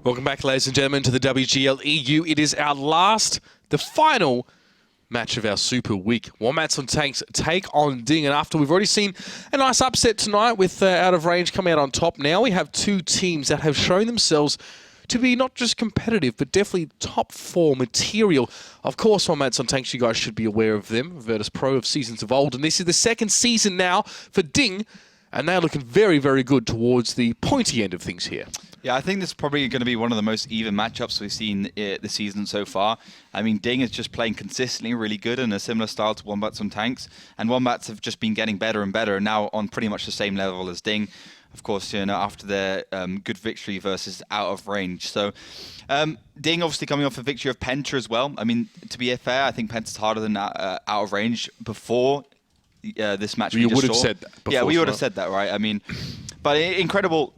Welcome back, ladies and gentlemen, to the WGLEU. It is our the final match of our Super Week. Wombats on Tanks take on DiNG. And after we've already seen a nice upset tonight with Out of Range coming out on top, now we have two teams that have shown themselves to be not just competitive, but definitely top 4 material. Of course, Wombats on Tanks, you guys should be aware of them. Virtus Pro of seasons of old. And this is the second season now for DiNG. And they're looking very, very good towards the pointy end of things here. Yeah, I think this is probably going to be one of the most even matchups we've seen this season so far. I mean, DiNG is just playing consistently really good in a similar style to Wombats on Tanks. And Wombats have just been getting better and better, now on pretty much the same level as DiNG. Of course, you know, after their good victory versus Out of Range. So, DiNG obviously coming off a victory of Penta as well. I mean, to be fair, I think Penta's harder than Out of Range before this match. You would have said that before. Yeah, we would have said that, right? I mean, but incredible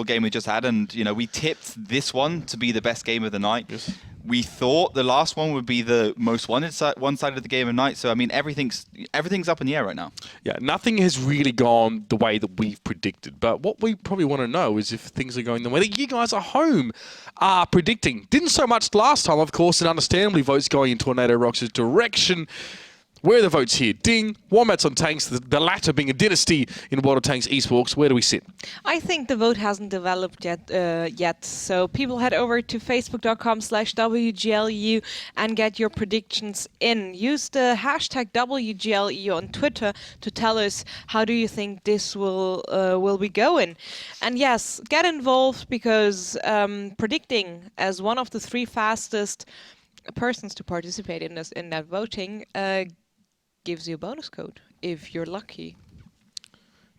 game we just had, and you know, we tipped this one to be the best game of the night. Yes. We thought the last one would be the most one-sided of the game of the night. So I mean, everything's up in the air right now. Yeah, nothing has really gone the way that we've predicted. But what we probably want to know is if things are going the way that you guys at home are predicting. Didn't so much last time, of course, and understandably votes going in Tornado Rocks' direction. Where are the votes here? DiNG, Wombats on Tanks, the latter being a dynasty in World of Tanks esports. Where do we sit? I think the vote hasn't developed yet. So people head over to facebook.com/WGLEU and get your predictions in. Use the hashtag WGLEU on Twitter to tell us how do you think this will be going. And yes, get involved because predicting as one of the 3 fastest persons to participate in that voting gives you a bonus code if you're lucky.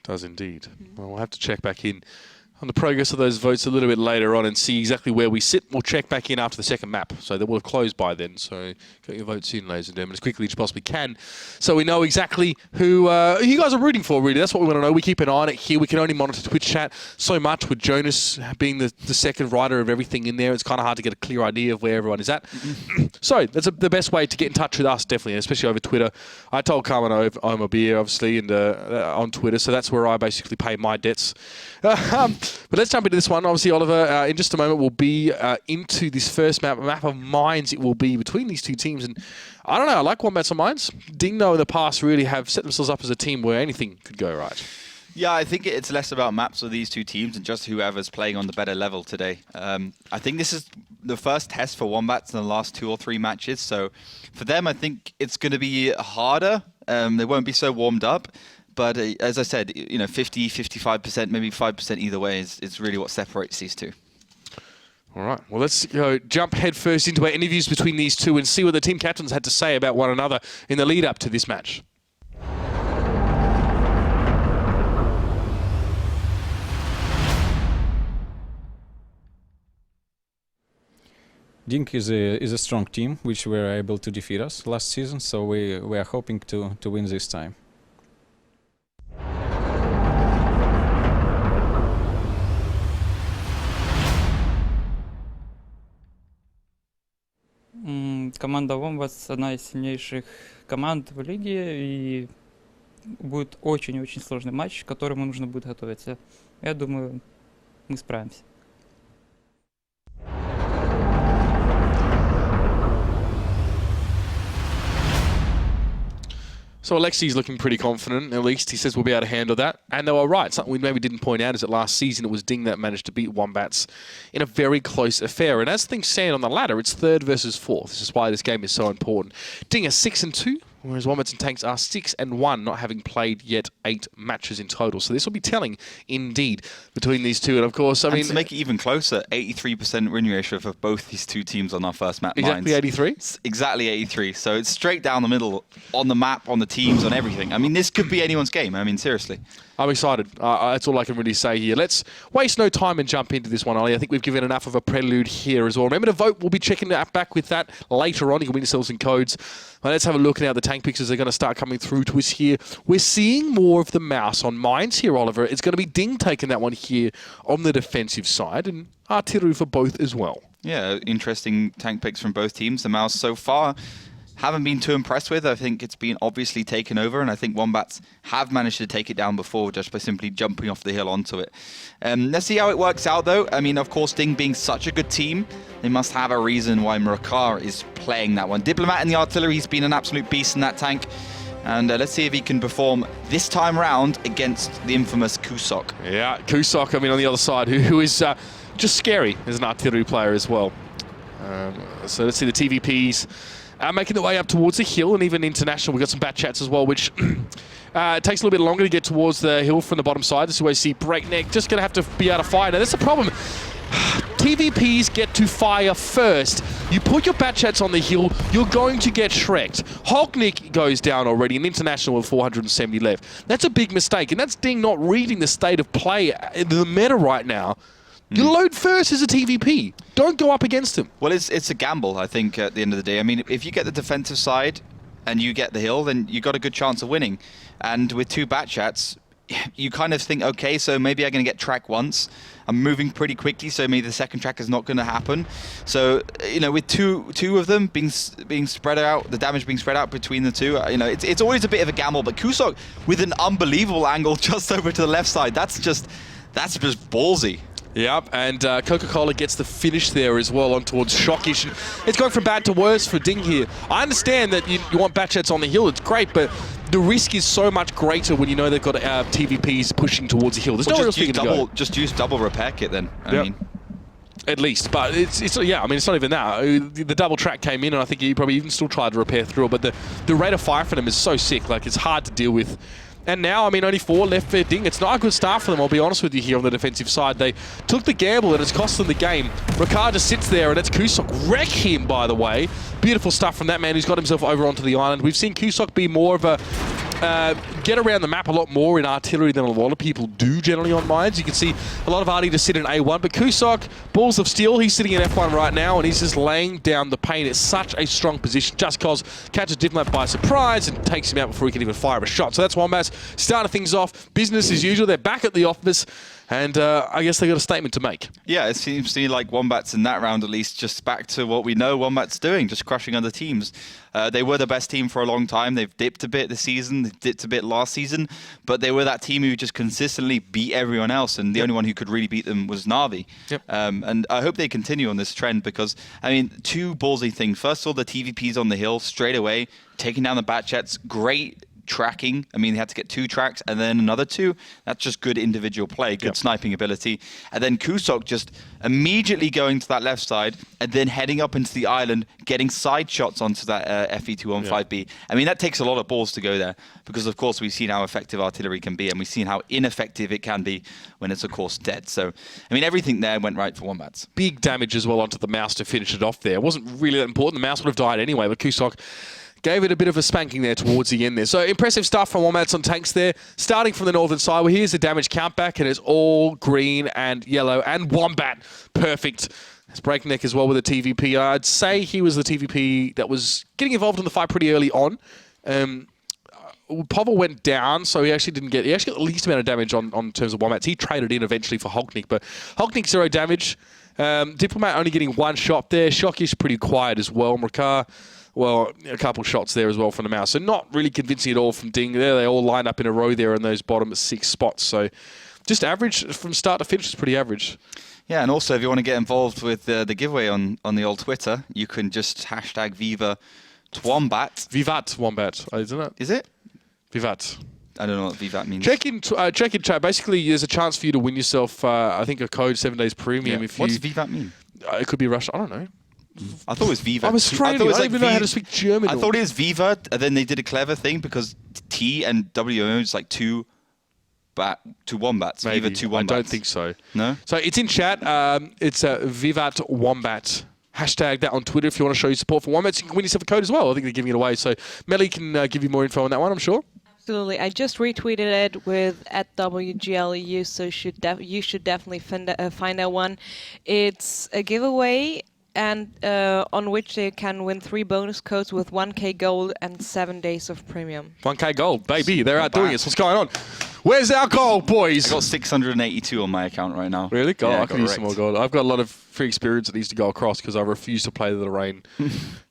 Does indeed. Well, we'll have to check back in on the progress of those votes a little bit later on and see exactly where we sit. We'll check back in after the second map, so that will have closed by then. So get your votes in, ladies and gentlemen, as quickly as you possibly can, so we know exactly who you guys are rooting for, really. That's what we want to know. We keep an eye on it here. We can only monitor Twitch chat so much with Jonas being the second writer of everything in there. It's kind of hard to get a clear idea of where everyone is at. So that's the best way to get in touch with us, definitely, especially over Twitter. I told Carmen I'm a beer, obviously, and on Twitter, so that's where I basically pay my debts. But let's jump into this one. Obviously, Oliver, in just a moment, we'll be into this first map of mines. It will be between these two teams. And I don't know, I like Wombats on Mines. DiNG, though, in the past really have set themselves up as a team where anything could go right. Yeah, I think it's less about maps with these two teams and just whoever's playing on the better level today. I think this is the first test for Wombats in the last 2 or 3 matches. So for them, I think it's going to be harder. They won't be so warmed up. But as I said, you know, 50, 55%, maybe 5% either way is really what separates these two. All right. Well, let's jump headfirst into our interviews between these two and see what the team captains had to say about one another in the lead up to this match. DiNG is a strong team, which were able to defeat us last season, so we are hoping to win this time. Команда Wombats одна из сильнейших команд в лиге, и будет очень-очень сложный матч, к которому нужно будет готовиться. Я думаю, мы справимся. So Alexi's looking pretty confident, at least. He says we'll be able to handle that. And they were right. Something we maybe didn't point out is that last season it was DiNG that managed to beat Wombats in a very close affair. And as things stand on the ladder, it's 3rd versus 4th. This is why this game is so important. DiNG are 6-2. Whereas Wombats and Tanks are 6-1, not having played yet 8 matches in total. So this will be telling, indeed, between these two. And of course, I mean, to make it even closer, 83% win ratio for both these two teams on our first map. Exactly 83? Exactly 83. So it's straight down the middle on the map, on the teams, on everything. I mean, this could be anyone's game. I mean, seriously. I'm excited. That's all I can really say here. Let's waste no time and jump into this one, Ollie. I think we've given enough of a prelude here as well. Remember to vote. We'll be checking back with that later on. You can win yourselves some codes. Well, let's have a look now. The tank pictures are going to start coming through to us here. We're seeing more of the mouse on mines here, Oliver. It's going to be DiNG taking that one here on the defensive side, and artillery for both as well. Yeah, interesting tank picks from both teams. The mouse so far haven't been too impressed with. I think it's been obviously taken over, and I think Wombats have managed to take it down before just by simply jumping off the hill onto it. Let's see how it works out, though. I mean, of course, DiNG being such a good team, they must have a reason why Murakar is playing that one. Diplomat in the artillery, he's been an absolute beast in that tank. And let's see if he can perform this time round against the infamous Kusok. Yeah, Kusok, I mean, on the other side, who is just scary as an artillery player as well. So let's see the TVPs making their way up towards the hill, and even international. We've got some bat chats as well, which it takes a little bit longer to get towards the hill from the bottom side. This is where you see Breakneck just going to have to be able to fire. Now, that's the problem. TVPs get to fire first. You put your bat chats on the hill, you're going to get shreked. Hulknick goes down already, an international with 470 left. That's a big mistake, and that's DiNG not reading the state of play in the meta right now. You load first as a TVP. Don't go up against him. Well, it's a gamble, I think, at the end of the day. I mean, if you get the defensive side and you get the hill, then you got a good chance of winning. And with 2 bat chats, you kind of think, okay, so maybe I'm going to get track once. I'm moving pretty quickly, so maybe the second track is not going to happen. So, you know, with two of them being spread out, the damage being spread out between the two, you know, it's always a bit of a gamble. But Kusok with an unbelievable angle just over to the left side, that's just ballsy. Yep, and Coca-Cola gets the finish there as well on towards Shockish. It's going from bad to worse for DiNG here. I understand that you want bat chats on the hill, it's great, but the risk is so much greater when you know they've got TVPs pushing towards the hill. There's no real thing to go. Just use double repair kit then. I mean, at least, but it's yeah. I mean, it's not even that. The double track came in, and I think he probably even still tried to repair through it. But the rate of fire for them is so sick. Like, it's hard to deal with. And now, I mean, only 4 left for DiNG. It's not a good start for them, I'll be honest with you here on the defensive side. They took the gamble and it's cost them the game. Ricard just sits there and it's Kusok. Wreck him, by the way. Beautiful stuff from that man who's got himself over onto the island. We've seen Kusok be more of a get around the map a lot more in artillery than a lot of people do generally on mines. You can see a lot of Artie just sit in A1, but Kusok, balls of steel, he's sitting in F1 right now and he's just laying down the paint. It's such a strong position just because catches Diplomat by surprise and takes him out before he can even fire a shot. So that's Wombats starting things off. Business as usual. They're back at the office. And I guess they got a statement to make. Yeah, it seems to me like Wombats in that round at least just back to what we know Wombats doing, just crushing other teams. They were the best team for a long time. They've dipped a bit this season, they dipped a bit last season, but they were that team who just consistently beat everyone else, and the only one who could really beat them was Na'Vi. And I hope they continue on this trend because, I mean, 2 ballsy things. First of all, the TVPs on the hill straight away, taking down the bat jets, great tracking. I mean, they had to get 2 tracks and then another 2. That's just good individual play, good sniping ability. And then Kusok just immediately going to that left side and then heading up into the island, getting side shots onto that FE215B. I mean, that takes a lot of balls to go there because, of course, we've seen how effective artillery can be and we've seen how ineffective it can be when it's, of course, dead. So, I mean, everything there went right for Wombats. Big damage as well onto the mouse to finish it off there. It wasn't really that important. The mouse would have died anyway, but Kusok gave it a bit of a spanking there towards the end there. So impressive stuff from Wombats on tanks there. Starting from the northern side, well, here's the damage count back, and it's all green and yellow and Wombat. Perfect. It's Breakneck as well with a TVP. I'd say he was the TVP that was getting involved in the fight pretty early on. Povel went down, so he actually got the least amount of damage on terms of Wombats. He traded in eventually for Hulknick, but Hulknick 0 damage. Diplomat only getting 1 shot there. Shockish pretty quiet as well. Mrakar, well, a couple shots there as well from the mouse. So not really convincing at all from DiNG. There they all line up in a row there in those bottom 6 spots. So just average from start to finish is pretty average. Yeah, and also if you want to get involved with the giveaway on the old Twitter, you can just hashtag Viva Twombat. Vivat Wombat, isn't it? Is it? Vivat. I don't know what Vivat means. Check in chat. Basically, there's a chance for you to win yourself, I think, a code 7 days premium. Yeah. If you, What's Vivat mean? It could be Russian. I don't know. I thought it was Viva. I'm Australian. I don't even know how to speak German. I thought it was Viva, and then they did a clever thing because T and W is like 2 wombats. Maybe. Viva 2 wombats. I don't think so. No? So it's in chat. It's Vivat Wombat. Hashtag that on Twitter if you want to show your support for Wombats. You can win yourself a code as well. I think they're giving it away. So Melly can give you more info on that one, I'm sure. Absolutely. I just retweeted it with @WGLEU, so you should definitely find that one. It's a giveaway and on which they can win 3 bonus codes with 1k gold and 7 days of premium. 1k gold, baby. They're out doing it. So what's going on? Where's our gold, boys? I got 682 on my account right now. Really? God, Yeah, I could use some more gold. I've got a lot of free experience that needs to go across because I refuse to play the Lorraine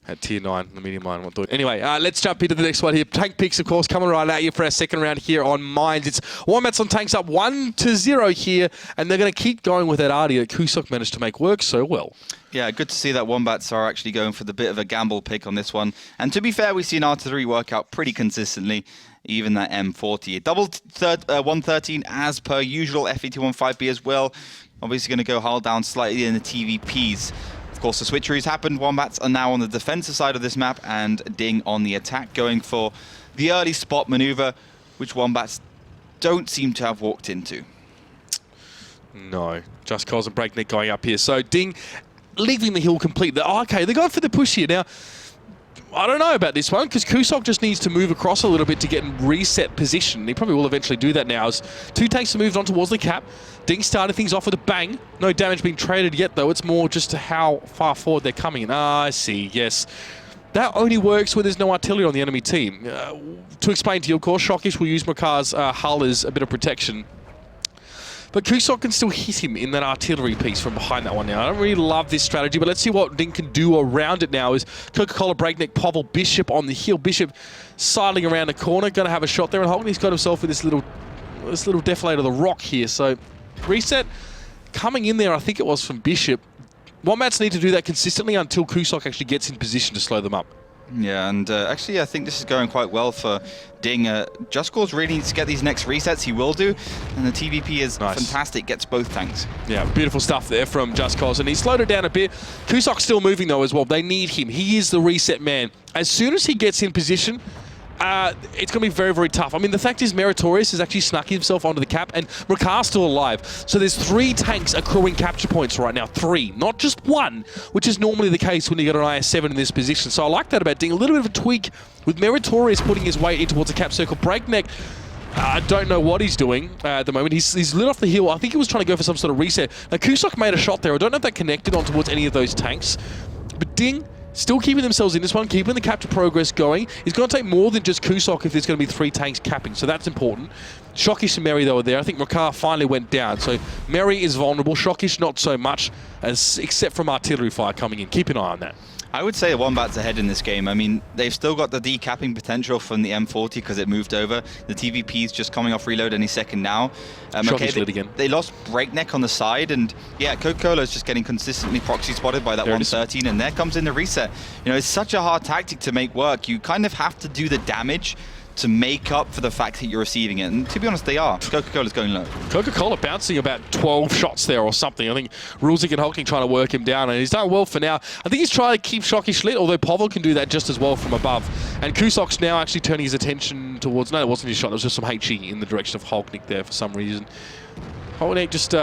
at tier 9, the medium mine. Anyway, let's jump into the next one here. Tank picks, of course, coming right at you for our second round here on Mines. It's Wombats on Tanks up 1-0 here, and they're going to keep going with that Artie that Kusok managed to make work so well. Yeah, good to see that Wombats are actually going for the bit of a gamble pick on this one. And to be fair, we've seen artillery work out pretty consistently, even that M40. Double 113 as per usual, FE215B as well. Obviously going to go hull down slightly in the TVPs. Of course, the switcheries happened. Wombats are now on the defensive side of this map, and DiNG on the attack, going for the early spot maneuver, which Wombats don't seem to have walked into. No, Just Cause and Breakneck going up here. So DiNG leaving the hill complete. Okay, they're going for the push here. Now, I don't know about this one, because Kusok just needs to move across a little bit to get in reset position. He probably will eventually do that now, as 2 tanks have moved on towards the cap. DiNG started things off with a bang. No damage being traded yet, though. It's more just to how far forward they're coming. I see, yes. That only works when there's no artillery on the enemy team. To explain to you, of course, Shockish will use Makar's hull as a bit of protection. But Kusok can still hit him in that artillery piece from behind that one now. I don't really love this strategy, but let's see what DiNG can do around it now. Is Coca-Cola, Breakneck, Povel, Bishop on the hill. Bishop sidling around the corner, going to have a shot there, and Hockney's got himself with this little deflator of the rock here. So reset coming in there, I think it was from Bishop. Wombats need to do that consistently until Kusok actually gets in position to slow them up. Yeah, and actually I think this is going quite well for DiNG. Just Cause really needs to get these next resets. He will do, and the TVP is fantastic, gets both tanks. Yeah, beautiful stuff there from Just Cause, and he slowed it down a bit. Kusok's still moving though as well. They need him. He is the reset man. As soon as he gets in position, it's going to be very, very tough. I mean, the fact is Meritorious has actually snuck himself onto the cap, and Rakar's still alive. So there's 3 tanks accruing capture points right now. 3, not just 1, which is normally the case when you got an IS-7 in this position. So I like that about DiNG. A little bit of a tweak with Meritorious putting his weight in towards the cap circle. Breakneck, I don't know what he's doing at the moment. He's lit off the hill. I think he was trying to go for some sort of reset. Now, Kusok made a shot there. I don't know if that connected on towards any of those tanks. But DiNG still keeping themselves in this one, keeping the capture progress going. It's going to take more than just Kusok if there's going to be 3 tanks capping, so that's important. Shockish and Merry, though, are there. I think Rakar finally went down, so Merry is vulnerable. Shockish not so much, except from artillery fire coming in. Keep an eye on that. I would say Wombats ahead in this game. I mean, they've still got the decapping potential from the M40 because it moved over. The TVP is just coming off reload any second now. They lost Breakneck on the side, and yeah, Coca-Cola is just getting consistently proxy spotted by that 113, and there comes in the reset. You know, it's such a hard tactic to make work. You kind of have to do the damage to make up for the fact that you're receiving it. And to be honest, they are. Coca-Cola's going low. Coca-Cola bouncing about 12 shots there or something. I think Rulzik and Hulking trying to work him down, and he's done well for now. I think he's trying to keep Shockish lit, although Povel can do that just as well from above. And Kusok's now actually turning his attention towards... No, it wasn't his shot. It was just some HE in the direction of Hulknick there for some reason. Hulknick just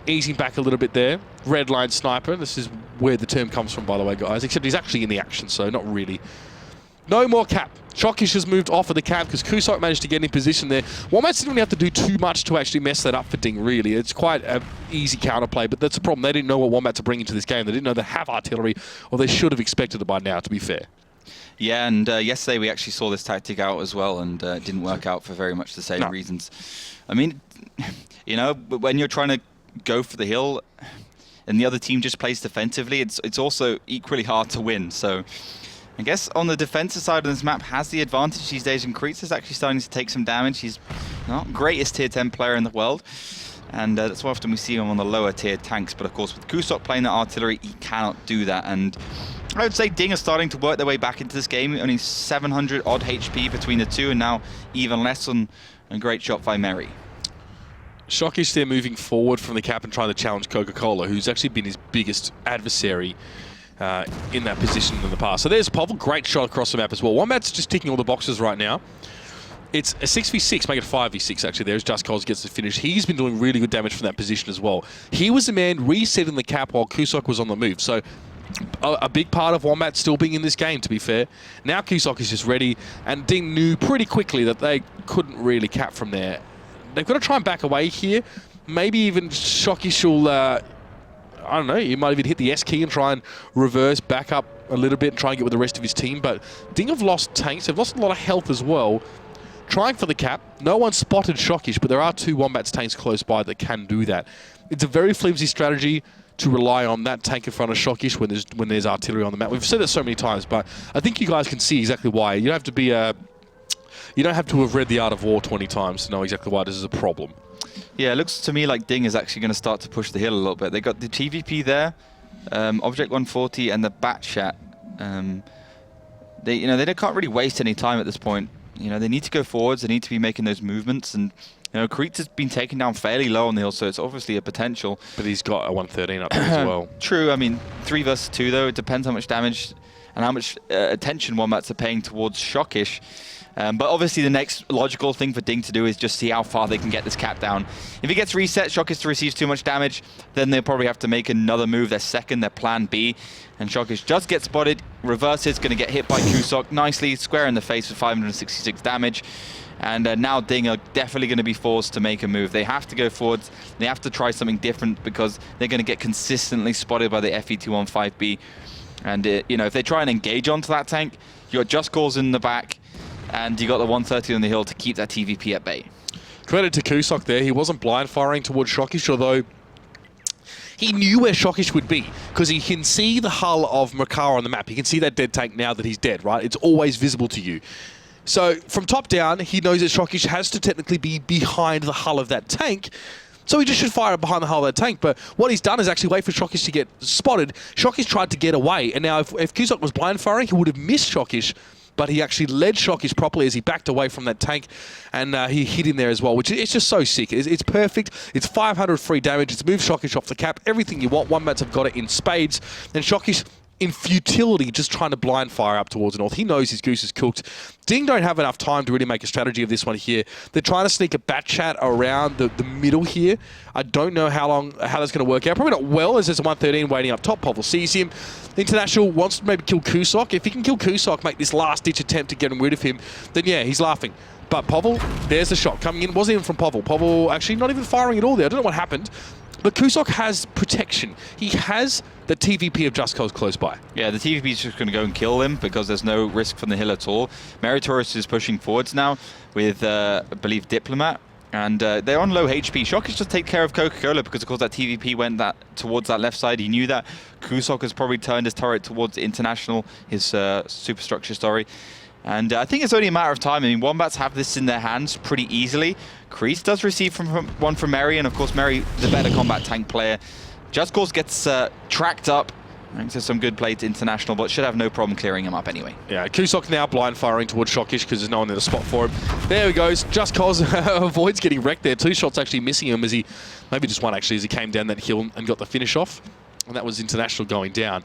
easing back a little bit there. Red line sniper. This is where the term comes from, by the way, guys. Except he's actually in the action, so not really. No more cap. Shockish has moved off of the cap because Kusok managed to get in position there. Wombats didn't really have to do too much to actually mess that up for DiNG, really. It's quite an easy counterplay, but that's the problem. They didn't know what Wombats are bringing to this game. They didn't know they have artillery, or they should have expected it by now, to be fair. Yeah, and yesterday we actually saw this tactic out as well, and it didn't work out for very much the same reasons. I mean, you know, when you're trying to go for the hill and the other team just plays defensively, it's also equally hard to win. So I guess on the defensive side of this map has the advantage these days, and Kreitz is actually starting to take some damage. He's not greatest tier 10 player in the world, and that's why often we see him on the lower tier tanks. But of course, with Kusok playing the artillery, he cannot do that. And I would say DiNG are starting to work their way back into this game. Only 700 odd HP between the two, and now even less on a great shot by Merry. Shockish there moving forward from the cap and trying to challenge Coca-Cola, who's actually been his biggest adversary in that position in the past. So there's Povel, great shot across the map as well. Wombats just ticking all the boxes right now. It's a 6v6, make it 5v6 actually. There's Just Cause gets the finish. He's been doing really good damage from that position as well. He was the man resetting the cap while Kusok was on the move. So a big part of Wombats still being in this game, to be fair. Now Kusok is just ready, and DiNG knew pretty quickly that they couldn't really cap from there. They've got to try and back away here. Maybe even Shockish will... I don't know, he might even hit the S key and try and reverse back up a little bit and try and get with the rest of his team. But DiNG have lost tanks. They've lost a lot of health as well. Trying for the cap. No one spotted Shockish, but there are 2 Wombats tanks close by that can do that. It's a very flimsy strategy to rely on that tank in front of Shockish when there's artillery on the map. We've said it so many times, but I think you guys can see exactly why. You don't have to be you don't have to have read The Art of War 20 times to know exactly why this is a problem. Yeah, it looks to me like DiNG is actually going to start to push the hill a little bit. They got the TVP there, Object 140, and the Batchat. They can't really waste any time at this point. They need to go forwards. They need to be making those movements, and Kreitz has been taken down fairly low on the hill, so it's obviously a potential. But he's got a 113 up there as well. True. I mean, 3 versus 2 though. It depends how much damage and how much attention Wombats are paying towards Shockish. But obviously the next logical thing for DiNG to do is just see how far they can get this cap down. If it gets reset, Shockish receives too much damage, then they'll probably have to make another move, their plan B. And Shockish just gets spotted, reverses, going to get hit by Kusok nicely, square in the face for 566 damage. And now DiNG are definitely going to be forced to make a move. They have to go forwards. They have to try something different because they're going to get consistently spotted by the FE215B. And if they try and engage onto that tank, you got Just Cause in the back, and you got the 130 on the hill to keep that TVP at bay. Credit to Kusok there. He wasn't blind firing towards Shockish, although he knew where Shockish would be because he can see the hull of Makar on the map. He can see that dead tank now that he's dead, right? It's always visible to you. So from top down, he knows that Shockish has to technically be behind the hull of that tank. So he just should fire behind the hull of that tank. But what he's done is actually wait for Shockish to get spotted. Shockish tried to get away. And now if Kusok was blind firing, he would have missed Shockish. But he actually led Shockish properly as he backed away from that tank, and he hit him there as well, which is just so sick. It's perfect. It's 500 free damage. It's moved Shockish off the cap. Everything you want. Wombats have got it in spades. And Shockish, in futility, just trying to blind fire up towards the north. He knows his goose is cooked. DiNG don't have enough time to really make a strategy of this one here. They're trying to sneak a Batchat around the middle here. I don't know how that's going to work out. Probably not well, as there's a 113 waiting up top. Povl sees him. International wants to maybe kill Kusok. If he can kill Kusok, make this last-ditch attempt to get rid of him, then yeah, he's laughing. But Povl, there's the shot coming in. Wasn't even from Povl. Povl actually not even firing at all there. I don't know what happened. But Kusok has protection. He has the TVP of Just Cause close by. Yeah, the TVP is just going to go and kill him because there's no risk from the hill at all. Meritorious is pushing forwards now with, I believe, Diplomat. And they're on low HP. Shockish just take care of Coca-Cola because, of course, that TVP went towards that left side. He knew that. Kusok has probably turned his turret towards International, his superstructure story. And I think it's only a matter of time. I mean, Wombats have this in their hands pretty easily. Kreitz does receive one from Mary, and of course, Mary, the better combat tank player. Just Cause gets tracked up. Thanks to some good play to International, but should have no problem clearing him up anyway. Yeah, Kusok now blind firing towards Shockish because there's no one there to spot for him. There he goes. Just Cause avoids getting wrecked there. 2 shots actually missing him as maybe just one actually, as he came down that hill and got the finish off. And that was International going down.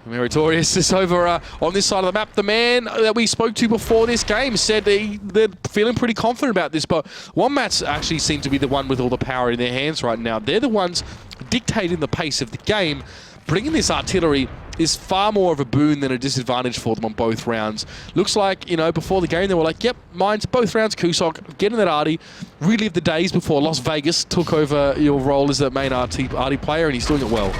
Meritorious is over on this side of the map. The man that we spoke to before this game said they're feeling pretty confident about this, but Wombats actually seem to be the one with all the power in their hands right now. They're the ones dictating the pace of the game. Bringing this artillery is far more of a boon than a disadvantage for them on both rounds. Looks like, before the game, they were like, yep, mine's both rounds, Kusok, getting that arty. Relive the days before Las Vegas took over your role as the main arty player, and he's doing it well.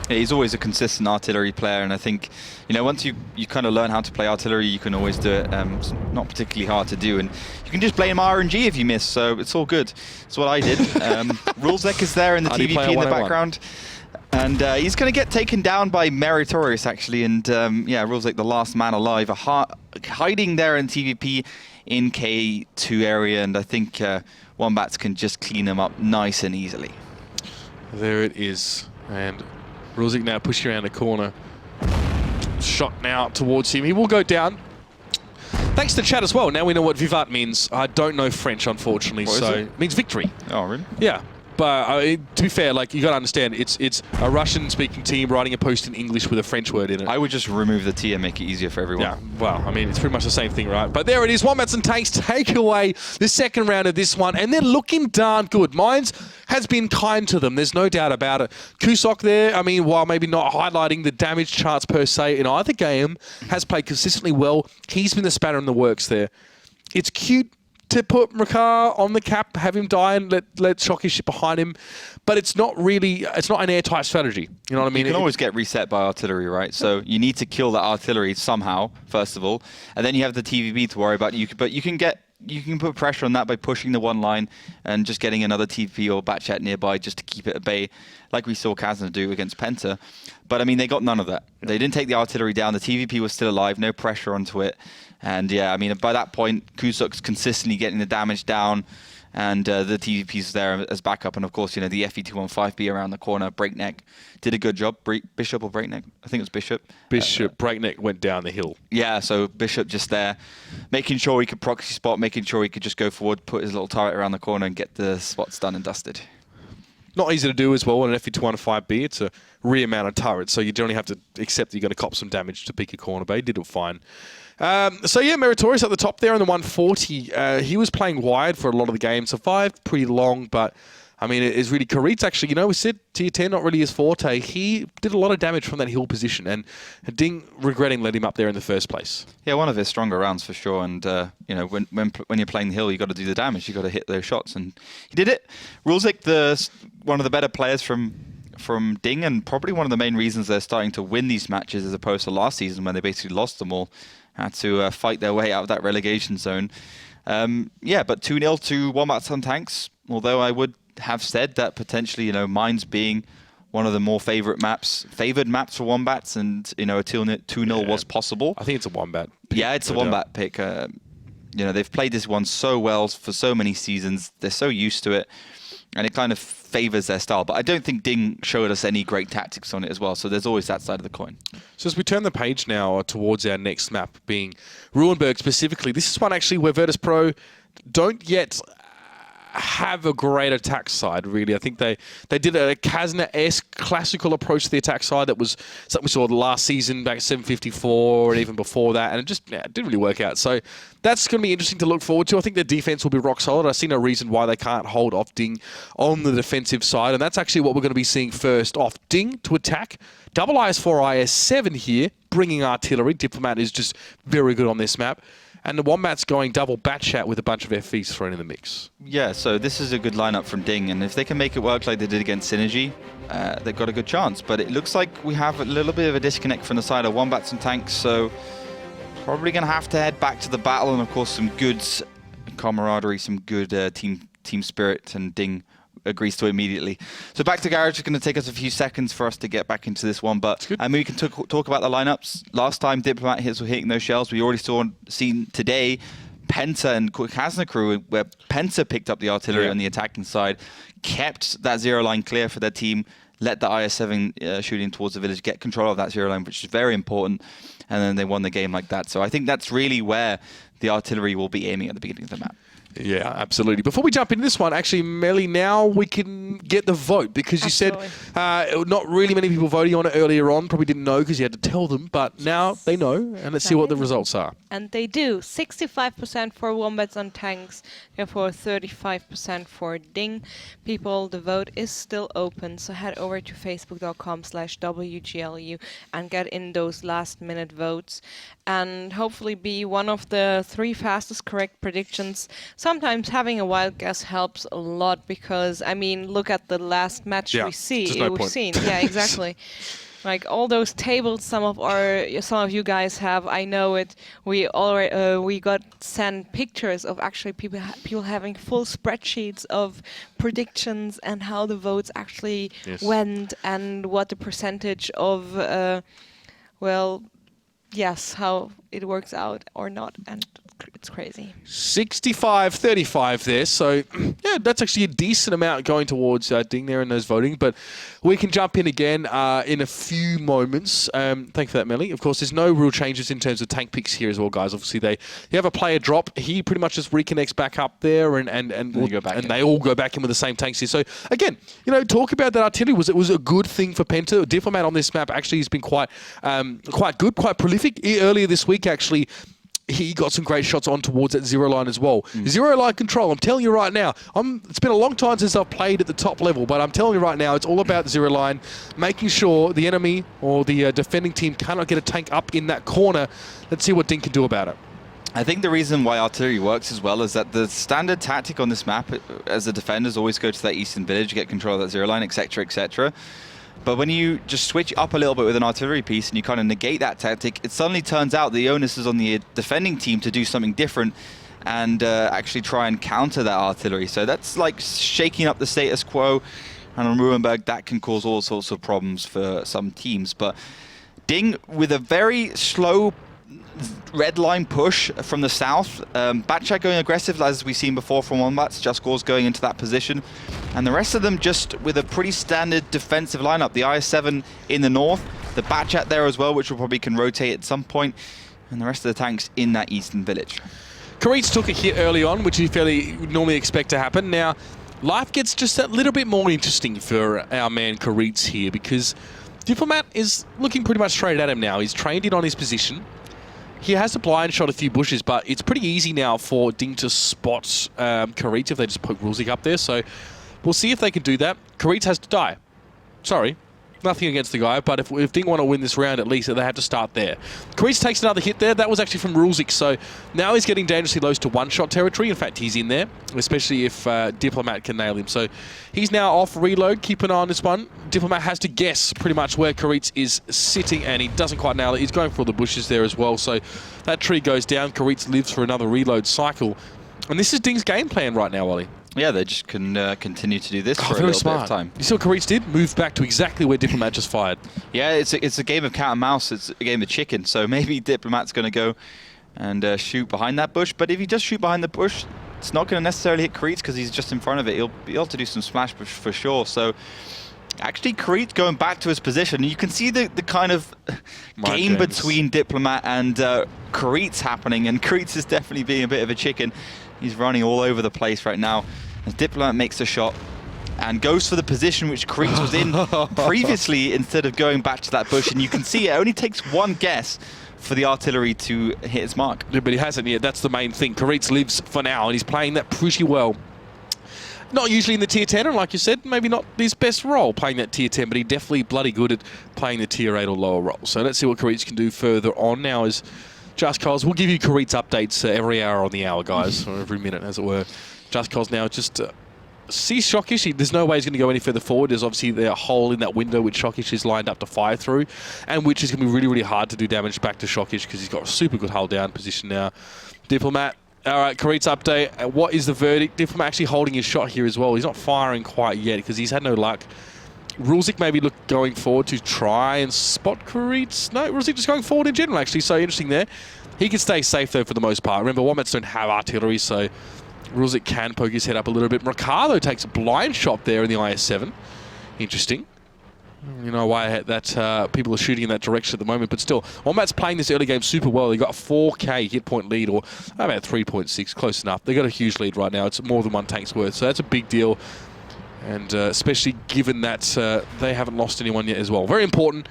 Yeah, he's always a consistent artillery player, and I think, once you kind of learn how to play artillery, you can always do it. It's not particularly hard to do, and you can just blame RNG if you miss, so it's all good. That's what I did. Rulesec is there in the TVP in the background. And he's going to get taken down by Meritorious, actually. And Rulesec, the last man alive, hiding there in TVP in K2 area. And I think Wombats can just clean him up nice and easily. There it is. And Rulesec now pushing around the corner. Shot now towards him. He will go down. Thanks to chat as well. Now we know what Vivat means. I don't know French, unfortunately. So it means victory. Oh, really? Yeah. But to be fair, you got to understand, it's a Russian-speaking team writing a post in English with a French word in it. I would just remove the T and make it easier for everyone. Yeah, well, I mean, it's pretty much the same thing, right? But there it is. Wombats and Tanks take away the second round of this one, and they're looking darn good. Mines has been kind to them. There's no doubt about it. Kusok there, I mean, while maybe not highlighting the damage charts per se in either game, has played consistently well. He's been the spanner in the works there. It's cute to put Makar on the cap, have him die and let Shockish shit behind him. But it's not an airtight strategy. You know what I mean? You can always get reset by artillery, right? So you need to kill that artillery somehow, first of all. And then you have the TVB to worry about. But you can get you can put pressure on that by pushing the one line and just getting another TP or Batchat nearby just to keep it at bay, like we saw Kazna do against Penta. But I mean, they got none of that. They didn't take the artillery down. The TVP was still alive, no pressure onto it. And yeah, I mean, by that point, Kusuk's consistently getting the damage down. And the TVP's there as backup, and of course, you know, the FE215B around the corner, Breakneck did a good job. Bishop or Breakneck? I think it was Bishop. Breakneck went down the hill. Yeah, so Bishop just there, making sure he could proxy spot, making sure he could just go forward, put his little turret around the corner and get the spots done and dusted. Not easy to do as well on an FE215B. It's a rear mounted turret, so you generally have to accept that you're going to cop some damage to pick a corner, but he did it fine. So yeah, Meritorious at the top there in the 140. He was playing wide for a lot of the game, survived pretty long, but I mean, it is really Karit's actually, you know, we said tier 10 not really his forte. He did a lot of damage from that hill position, and DiNG regretting letting him up there in the first place. Yeah, one of his stronger rounds for sure. And you know, when you're playing the hill, you got to do the damage. You got to hit those shots, and he did it. Rulzik, one of the better players from DiNG, and probably one of the main reasons they're starting to win these matches as opposed to last season when they basically lost them all. Had to fight their way out of that relegation zone. Yeah, but 2-0 to Wombats on Tanks. Although I would have said that potentially, you know, Mines being one of the more favoured maps for Wombats, and you know, a 2-0 was possible. I think it's a Wombat pick. Yeah, it's a Wombat pick. You know, they've played this one so well for so many seasons. They're so used to it, and it kind of favours their style. But I don't think DiNG showed us any great tactics on it as well. So there's always that side of the coin. So as we turn the page now towards our next map, being Ruinberg specifically, this is one actually where Virtus Pro don't yet have a great attack side, really. I think they did a Kazna-esque classical approach to the attack side that was something we saw last season back at 754 and even before that, and it just didn't really work out. So that's going to be interesting to look forward to. I think their defense will be rock solid. I see no reason why they can't hold off DiNG on the defensive side, and that's actually what we're going to be seeing first off. DiNG to attack. Double IS4, IS7 here, bringing artillery. Diplomat is just very good on this map. And the Wombats going double Batchat with a bunch of FVs thrown in the mix. Yeah, so this is a good lineup from DiNG, and if they can make it work like they did against Synergy, they've got a good chance. But it looks like we have a little bit of a disconnect from the side of Wombats and Tanks, so probably going to have to head back to the battle, and of course some good camaraderie, some good team spirit, and DiNG agrees to it immediately. So back to Garage. It's going to take us a few seconds for us to get back into this one, but I mean, we can talk about the lineups. Last time Diplomat hits were hitting those shells. We already seen today Penta and Kazna crew, where Penta picked up the artillery on the attacking side, kept that zero line clear for their team, let the IS-7 shooting towards the village get control of that zero line, which is very important, and then they won the game like that. So I think that's really where the artillery will be aiming at the beginning of the map. Yeah, absolutely. Before we jump into this one, actually, Melly, now we can get the vote, because you said not really many people voting on it earlier on. Probably didn't know because you had to tell them, but now they know, and let's see what the results are. And they do. 65% for Wombats on Tanks, therefore 35% for DiNG. People, the vote is still open, so head over to facebook.com/WGLEU and get in those last-minute votes, and hopefully be one of the 3 fastest correct predictions. Sometimes having a wild guess helps a lot, because, I mean, look at the last match we've seen. Yeah, exactly. Like all those tables some of you guys have, I know it. We got sent pictures of actually people having full spreadsheets of predictions and how the votes actually went, and what the percentage of how it works out or not, and it's crazy. 65-35 there, so yeah, that's actually a decent amount going towards DiNG there in those voting, but we can jump in again in a few moments. Thank you for that, Melly. Of course, there's no real changes in terms of tank picks here as well, guys. Obviously, you have a player drop. He pretty much just reconnects back up there, and they all go back in with the same tanks here. So again, you know, talk about that artillery. It was a good thing for Penta. Diplomat on this map actually has been quite good, quite prolific. Earlier this week, actually, he got some great shots on towards that zero line as well. Zero line control, I'm telling you right now, it's been a long time since I've played at the top level, but I'm telling you right now, it's all about the zero line, making sure the enemy or the defending team cannot get a tank up in that corner. Let's see what DiNG can do about it. I think the reason why artillery works as well is that the standard tactic on this map, as a defender, is always go to that eastern village, get control of that zero line, etc., etc. But when you just switch up a little bit with an artillery piece and you kind of negate that tactic, it suddenly turns out the onus is on the defending team to do something different. and actually try and counter that artillery. So that's like shaking up the status quo. And on Ruhenberg, that can cause all sorts of problems for some teams. But DiNG, with a very slow red line push from the south, Batchat going aggressive, as we've seen before from Wombats, Just Cause going into that position. And the rest of them just with a pretty standard defensive lineup. The IS-7 in the north, the Batchat there as well, which will probably can rotate at some point, and the rest of the tanks in that eastern village. Karitz took a hit early on, which you fairly normally expect to happen. Now, life gets just a little bit more interesting for our man Karitz here, because Diplomat is looking pretty much straight at him now. He's trained in on his position. He has a blind shot a few bushes, but it's pretty easy now for DiNG to spot Karitz if they just poke Rulzik up there. So we'll see if they can do that. Karitz has to die. Sorry. Nothing against the guy, but if DiNG want to win this round, at least they have to start there. Karitz takes another hit there. That was actually from Rulzik, so now he's getting dangerously close to one-shot territory. In fact, he's in there, especially if Diplomat can nail him. So he's now off reload. Keep an eye on this one. Diplomat has to guess pretty much where Karitz is sitting, and he doesn't quite nail it. He's going for all the bushes there as well, so that tree goes down. Karitz lives for another reload cycle. And this is DiNG's game plan right now, Ollie. Yeah, they just can continue to do this for a very little smart. bit of time. You see what Karitz did? Moved back to exactly where Diplomat just fired. Yeah, it's a game of cat and mouse. It's a game of chicken. So maybe Diplomat's going to go and shoot behind that bush. But if he does shoot behind the bush, it's not going to necessarily hit Karitz because he's just in front of it. He'll be able to do some smash for sure. So actually, Karitz going back to his position. You can see the kind of game between Diplomat and Karitz happening. And Karitz is definitely being a bit of a chicken. He's running all over the place right now. As Diplomat makes a shot and goes for the position which Karitz was in previously instead of going back to that bush. And you can see it only takes one guess for the artillery to hit its mark. Yeah, but he hasn't yet. That's the main thing. Karitz lives for now, and he's playing that pretty well. Not usually in the tier 10, and like you said, maybe not his best role playing that tier 10, but he definitely bloody good at playing the tier 8 or lower role. So let's see what Karitz can do further on now as Just Cause. We'll give you Karitz updates every hour on the hour, guys, or every minute, as it were. Just Cause now just sees Shockish. There's no way he's going to go any further forward. There's obviously the hole in that window which Shockish is lined up to fire through, and which is going to be really, really hard to do damage back to Shockish because he's got a super good hull down position now. Diplomat. All right, Karitz update. What is the verdict? Diplomat actually holding his shot here as well. He's not firing quite yet because he's had no luck. Rulzik maybe going forward to try and spot Karitz. No, Rulzik just going forward in general, actually. So interesting there. He can stay safe, though, for the most part. Remember, Wombats don't have artillery, so Rulzik can poke his head up a little bit. Ricardo takes a blind shot there in the IS-7. Interesting. You know why that people are shooting in that direction at the moment, but still, Wombats playing this early game super well. They got a 4K hit point lead, or about 3.6, close enough. They got a huge lead right now. It's more than one tank's worth, so that's a big deal. And especially given that they haven't lost anyone yet as well. Very important.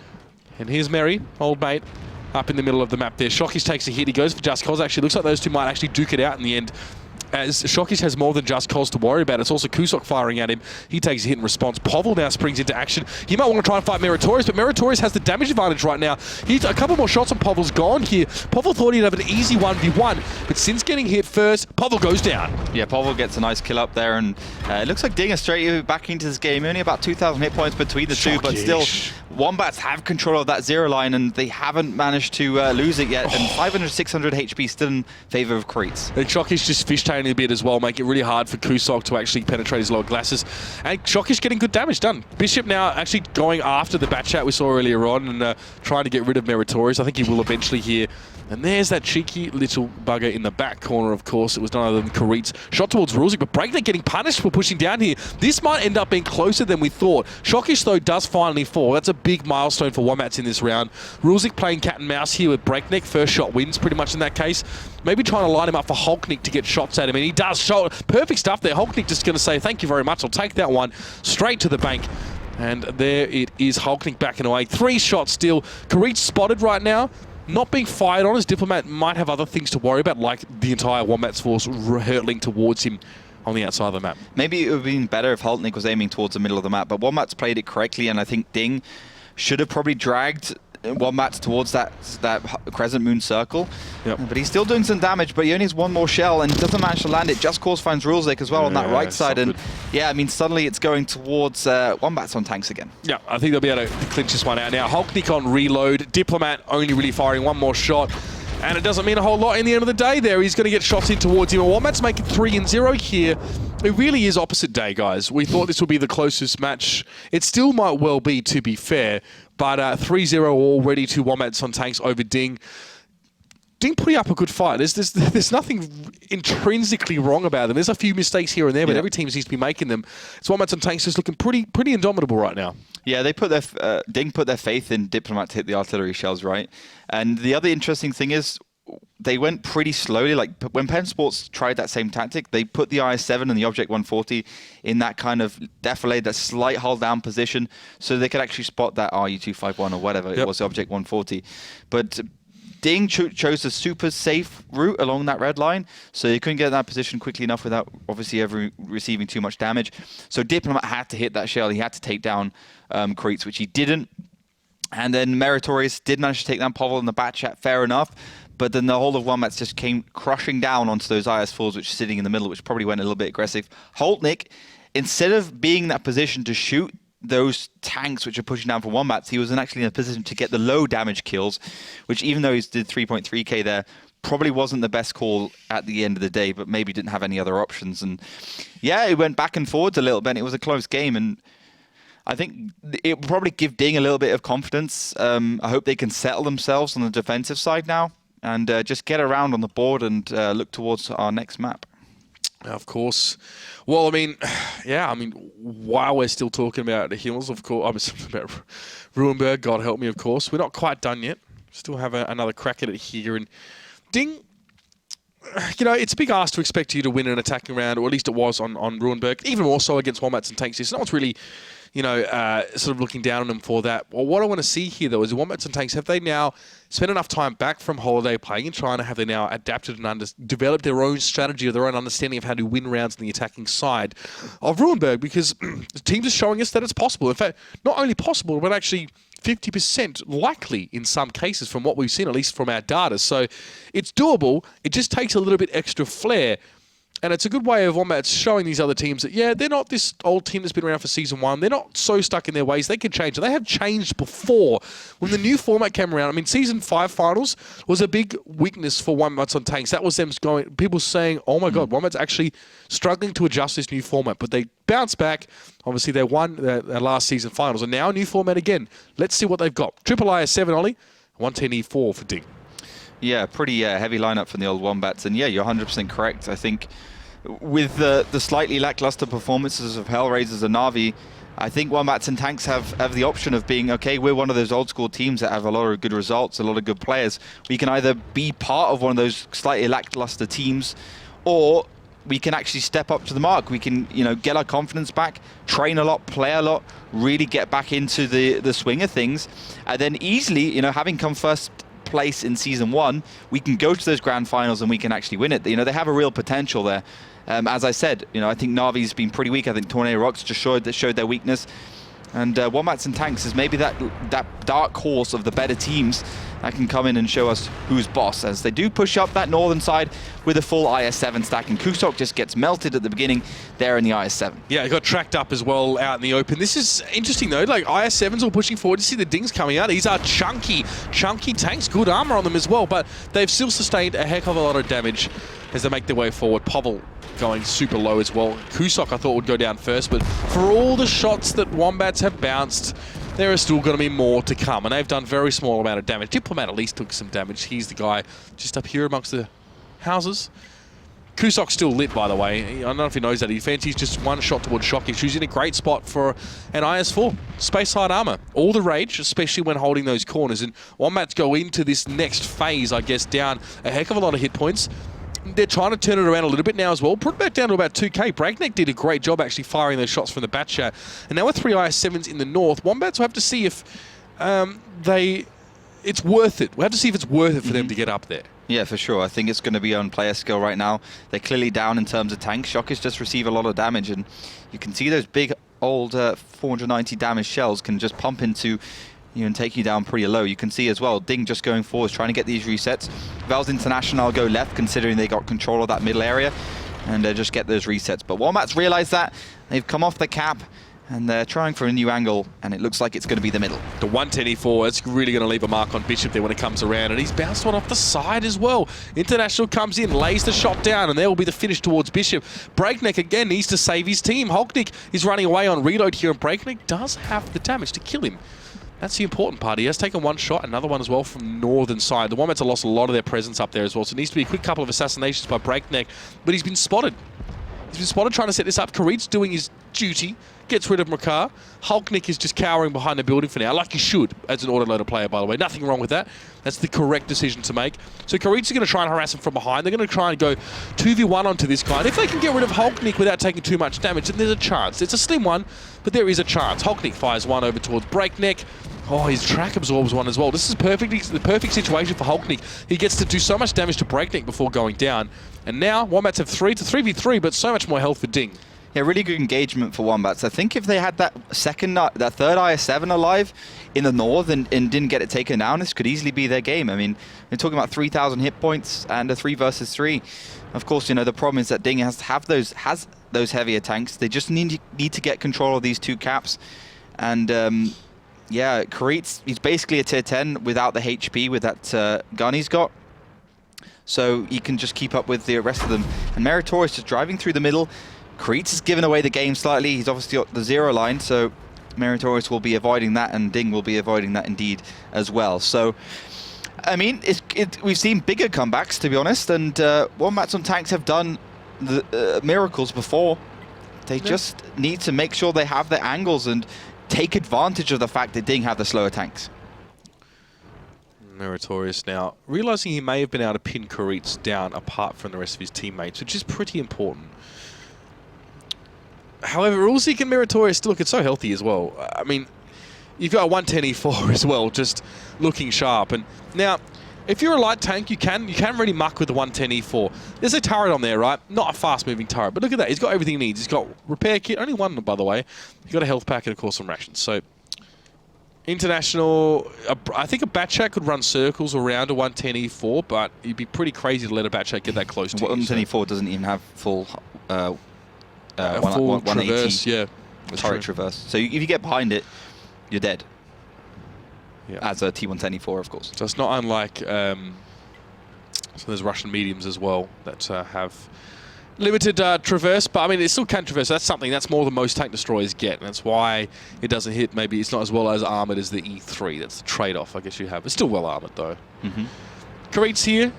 And here's Merry, old mate, up in the middle of the map there. Shockish takes a hit. He goes for Just Cause. Actually, looks like those two might actually duke it out in the end, as Shockish has more than Just Cause to worry about. It's also Kusok firing at him. He takes a hit in response. Povl now springs into action. He might want to try and fight Meritorious, but Meritorious has the damage advantage right now. He's a couple more shots on Povl's gone here. Povl thought he'd have an easy 1v1, but since getting hit first, Povl goes down. Yeah, Povl gets a nice kill up there, and it looks like DiNG is straight back into this game. Only about 2,000 hit points between the two, but still, Wombats have control of that zero line, and they haven't managed to lose it yet. And 500, 600 HP still in favor of Karitz. And Shockish just fishtailing a bit as well, making it really hard for Kusok to actually penetrate his lower glasses. And Shockish getting good damage done. Bishop now actually going after the Batchat we saw earlier on and trying to get rid of Meritorious. I think he will eventually here. And there's that cheeky little bugger in the back corner, of course. It was none other than Karitz. Shot towards Rulzik, but Breakneck getting punished for pushing down here. This might end up being closer than we thought. Shockish, though, does finally fall. That's a big milestone for Wombats in this round. Rulzik playing cat and mouse here with Breakneck. First shot wins, pretty much in that case. Maybe trying to line him up for Hulknick to get shots at him, and he does. Perfect stuff there. Hulknick just going to say, thank you very much. I'll take that one straight to the bank. And there it is, Hulknick backing away. 3 shots still. Karitz spotted right now. Not being fired on, as Diplomat might have other things to worry about, like the entire Wombats force hurtling towards him on the outside of the map. Maybe it would have been better if Hulknick was aiming towards the middle of the map, but Wombats played it correctly, and I think DiNG should have probably dragged Wombats towards that crescent moon circle. Yep. But he's still doing some damage, but he only has one more shell and doesn't manage to land it. Just Cause finds Rulzik as well on that right side, and yeah, I mean, suddenly it's going towards Wombats on tanks again. Yeah, I think they'll be able to clinch this one out now. Hulknick on reload. Diplomat only really firing one more shot. And it doesn't mean a whole lot in the end of the day there. He's going to get shots in towards him. And Wombats make it 3-0 here. It really is opposite day, guys. We thought this would be the closest match. It still might well be, to be fair. But 3-0 already to Wombats on Tanks over DiNG. DiNG putting up a good fight. There's nothing intrinsically wrong about them. There's a few mistakes here and there, but every team seems to be making them. It's Wombats and Tanks just looking pretty indomitable right now. Yeah, they put their DiNG put their faith in Diplomat to hit the artillery shells, right? And the other interesting thing is they went pretty slowly. Like when Penn Sports tried that same tactic, they put the IS-7 and the Object 140 in that kind of defilade, that slight hold down position, so they could actually spot that RU-251 or whatever it was, the Object 140. But DiNG chose a super safe route along that red line, so they couldn't get in that position quickly enough without obviously ever receiving too much damage. So Diplomat had to hit that shell. He had to take down Kreitz, which he didn't. And then Meritorious did manage to take down Povell in the bat chat, fair enough. But then the whole of Wombats just came crushing down onto those IS-4s, which are sitting in the middle, which probably went a little bit aggressive. Holtnick, instead of being in that position to shoot those tanks which are pushing down for Wombats, he was actually in a position to get the low damage kills, which even though he did 3.3k there, probably wasn't the best call at the end of the day, but maybe didn't have any other options. And yeah, it went back and forwards a little bit, and it was a close game, and I think it will probably give DiNG a little bit of confidence. I hope they can settle themselves on the defensive side now and just get around on the board and look towards our next map. Of course. Well, I mean, yeah, while we're still talking about the Himmels, of course, I'm talking about Ruhenberg, God help me, of course. We're not quite done yet. Still have another crack at it here. And DiNG, it's a big ask to expect you to win an attacking round, or at least it was on Ruhenberg, even more so against Wombats and Tanks. No one's really, sort of looking down on them for that. Well, what I want to see here, though, is Wombats and Tanks, have they now spent enough time back from holiday playing in China? Have they now adapted and developed their own strategy or their own understanding of how to win rounds on the attacking side of Ruhenberg? Because the teams are showing us that it's possible. In fact, not only possible, but actually 50% likely in some cases from what we've seen, at least from our data. So it's doable. It just takes a little bit extra flair. And it's a good way of Wombats showing these other teams that, yeah, they're not this old team that's been around for Season 1. They're not so stuck in their ways. They can change. And they have changed before. When the new format came around, Season 5 finals was a big weakness for Wombats on Tanks. That was them going, people saying, oh my God, Wombats actually struggling to adjust this new format. But they bounced back. Obviously, they won their last season finals. And now a new format again. Let's see what they've got. Triple IS-7, Ollie. 110E4 for DiNG. Yeah, pretty heavy lineup from the old Wombats. And yeah, you're 100% correct. I think with the slightly lackluster performances of Hellraisers and Na'Vi, I think Wombats and Tanks have the option of being, okay, we're one of those old school teams that have a lot of good results, a lot of good players. We can either be part of one of those slightly lackluster teams, or we can actually step up to the mark. We can, get our confidence back, train a lot, play a lot, really get back into the swing of things, and then easily, having come first place in Season 1, we can go to those grand finals and we can actually win it. They have a real potential there. As I said, I think Na'Vi's been pretty weak. I think Tornado Rocks just showed their weakness. And Wombats and Tanks is maybe that dark horse of the better teams that can come in and show us who's boss, as they do push up that northern side with a full IS-7 stack, and Kusok just gets melted at the beginning there in the IS-7. Yeah, he got tracked up as well out in the open. This is interesting though, like IS-7's all pushing forward. You see the DiNGs coming out. These are chunky tanks, good armor on them as well, but they've still sustained a heck of a lot of damage as they make their way forward. Povell going super low as well. Kusok I thought would go down first, but for all the shots that Wombats have bounced, there is still going to be more to come, and they've done very small amount of damage. Diplomat at least took some damage. He's the guy just up here amongst the houses. Kusok's still lit, by the way. I don't know if he knows that. He fancies just one shot towards Shocky. She's in a great spot for an IS-4. Space side armor. All the rage, especially when holding those corners. And Wombats go into this next phase, I guess, down a heck of a lot of hit points. They're trying to turn it around a little bit now as well. Put it back down to about 2k. Breakneck did a great job actually firing those shots from the bat chat. And now with 3 IS-7s in the north, Wombats will have to see if it's worth it. We'll have to see if it's worth it for them to get up there. Yeah, for sure. I think it's going to be on player skill right now. They're clearly down in terms of tanks. Shockers just receive a lot of damage, and you can see those big old 490 damage shells can just pump into you and take you down pretty low. You can see as well, DiNG just going forward, trying to get these resets. Vels International go left, considering they got control of that middle area, and just get those resets. But Wombats realize that. They've come off the cap, And they're trying for a new angle, and it looks like it's going to be the middle. The 110E4, it's really going to leave a mark on Bishop there when it comes around, and he's bounced one off the side as well. International comes in, lays the shot down, and there will be the finish towards Bishop. Breakneck again needs to save his team. Hulknick is running away on reload here, and Breakneck does have the damage to kill him. That's the important part. He has taken one shot, another one as well from northern side. The Wombats have lost a lot of their presence up there as well, so it needs to be a quick couple of assassinations by Breakneck, but he's been spotted. He's been spotted trying to set this up. Kareed's doing his duty, gets rid of Makar. Hulknick is just cowering behind the building for now, like he should as an autoloader player, by the way. Nothing wrong with that. That's the correct decision to make. So Kareed's going to try and harass him from behind. They're going to try and go 2v1 onto this guy. And if they can get rid of Hulknick without taking too much damage, then there's a chance. It's a slim one, but there is a chance. Hulknick fires one over towards Breakneck. Oh, his track absorbs one as well. This is the perfect situation for Hulknick. He gets to do so much damage to Breakneck before going down. And now, Wombats have 3-3v3, but so much more health for DiNG. Yeah, really good engagement for Wombats. I think if they had that third IS-7 alive in the north and didn't get it taken down, this could easily be their game. I mean, they're talking about 3,000 hit points and a 3 versus 3. Of course, you know, the problem is that DiNG has those heavier tanks. They just need to get control of these two caps. And yeah, Kareed, he's basically a tier 10 without the HP with that gun he's got. So he can just keep up with the rest of them. And Meritorious just driving through the middle. Kareed has given away the game slightly. He's obviously got the 0 line, so Meritorious will be avoiding that, and DiNG will be avoiding that indeed as well. So, I mean, we've seen bigger comebacks, to be honest, and Wombats on Tanks have done the miracles before. They just need to make sure they have their angles and take advantage of the fact that DiNG have the slower tanks. Meritorious now realizing he may have been able to pin Kareed down apart from the rest of his teammates, which is pretty important. However, Rulzik and Meritorious still looking so healthy as well. I mean, you've got a 110E4 as well, just looking sharp. And now, if you're a light tank, you can really muck with the 110E4. There's a turret on there, right? Not a fast-moving turret, but look at that. He's got everything he needs. He's got repair kit, only one, by the way. He's got a health pack and, of course, some rations. So, International, I think a Batchat could run circles around a 110E4, but it'd be pretty crazy to let a Batchat get that close to you. 110E4 doesn't even have full... full 180 traverse, yeah. turret traverse. So if you get behind it, you're dead. Yeah. As a T110E4, of course. So it's not unlike, so there's Russian mediums as well that have limited traverse, but I mean, it still can traverse. That's something, that's more than most tank destroyers get, and that's why it doesn't hit. Maybe it's not as well as armored as the E3. That's the trade-off, I guess you have. It's still well armored, though. Kareed's here.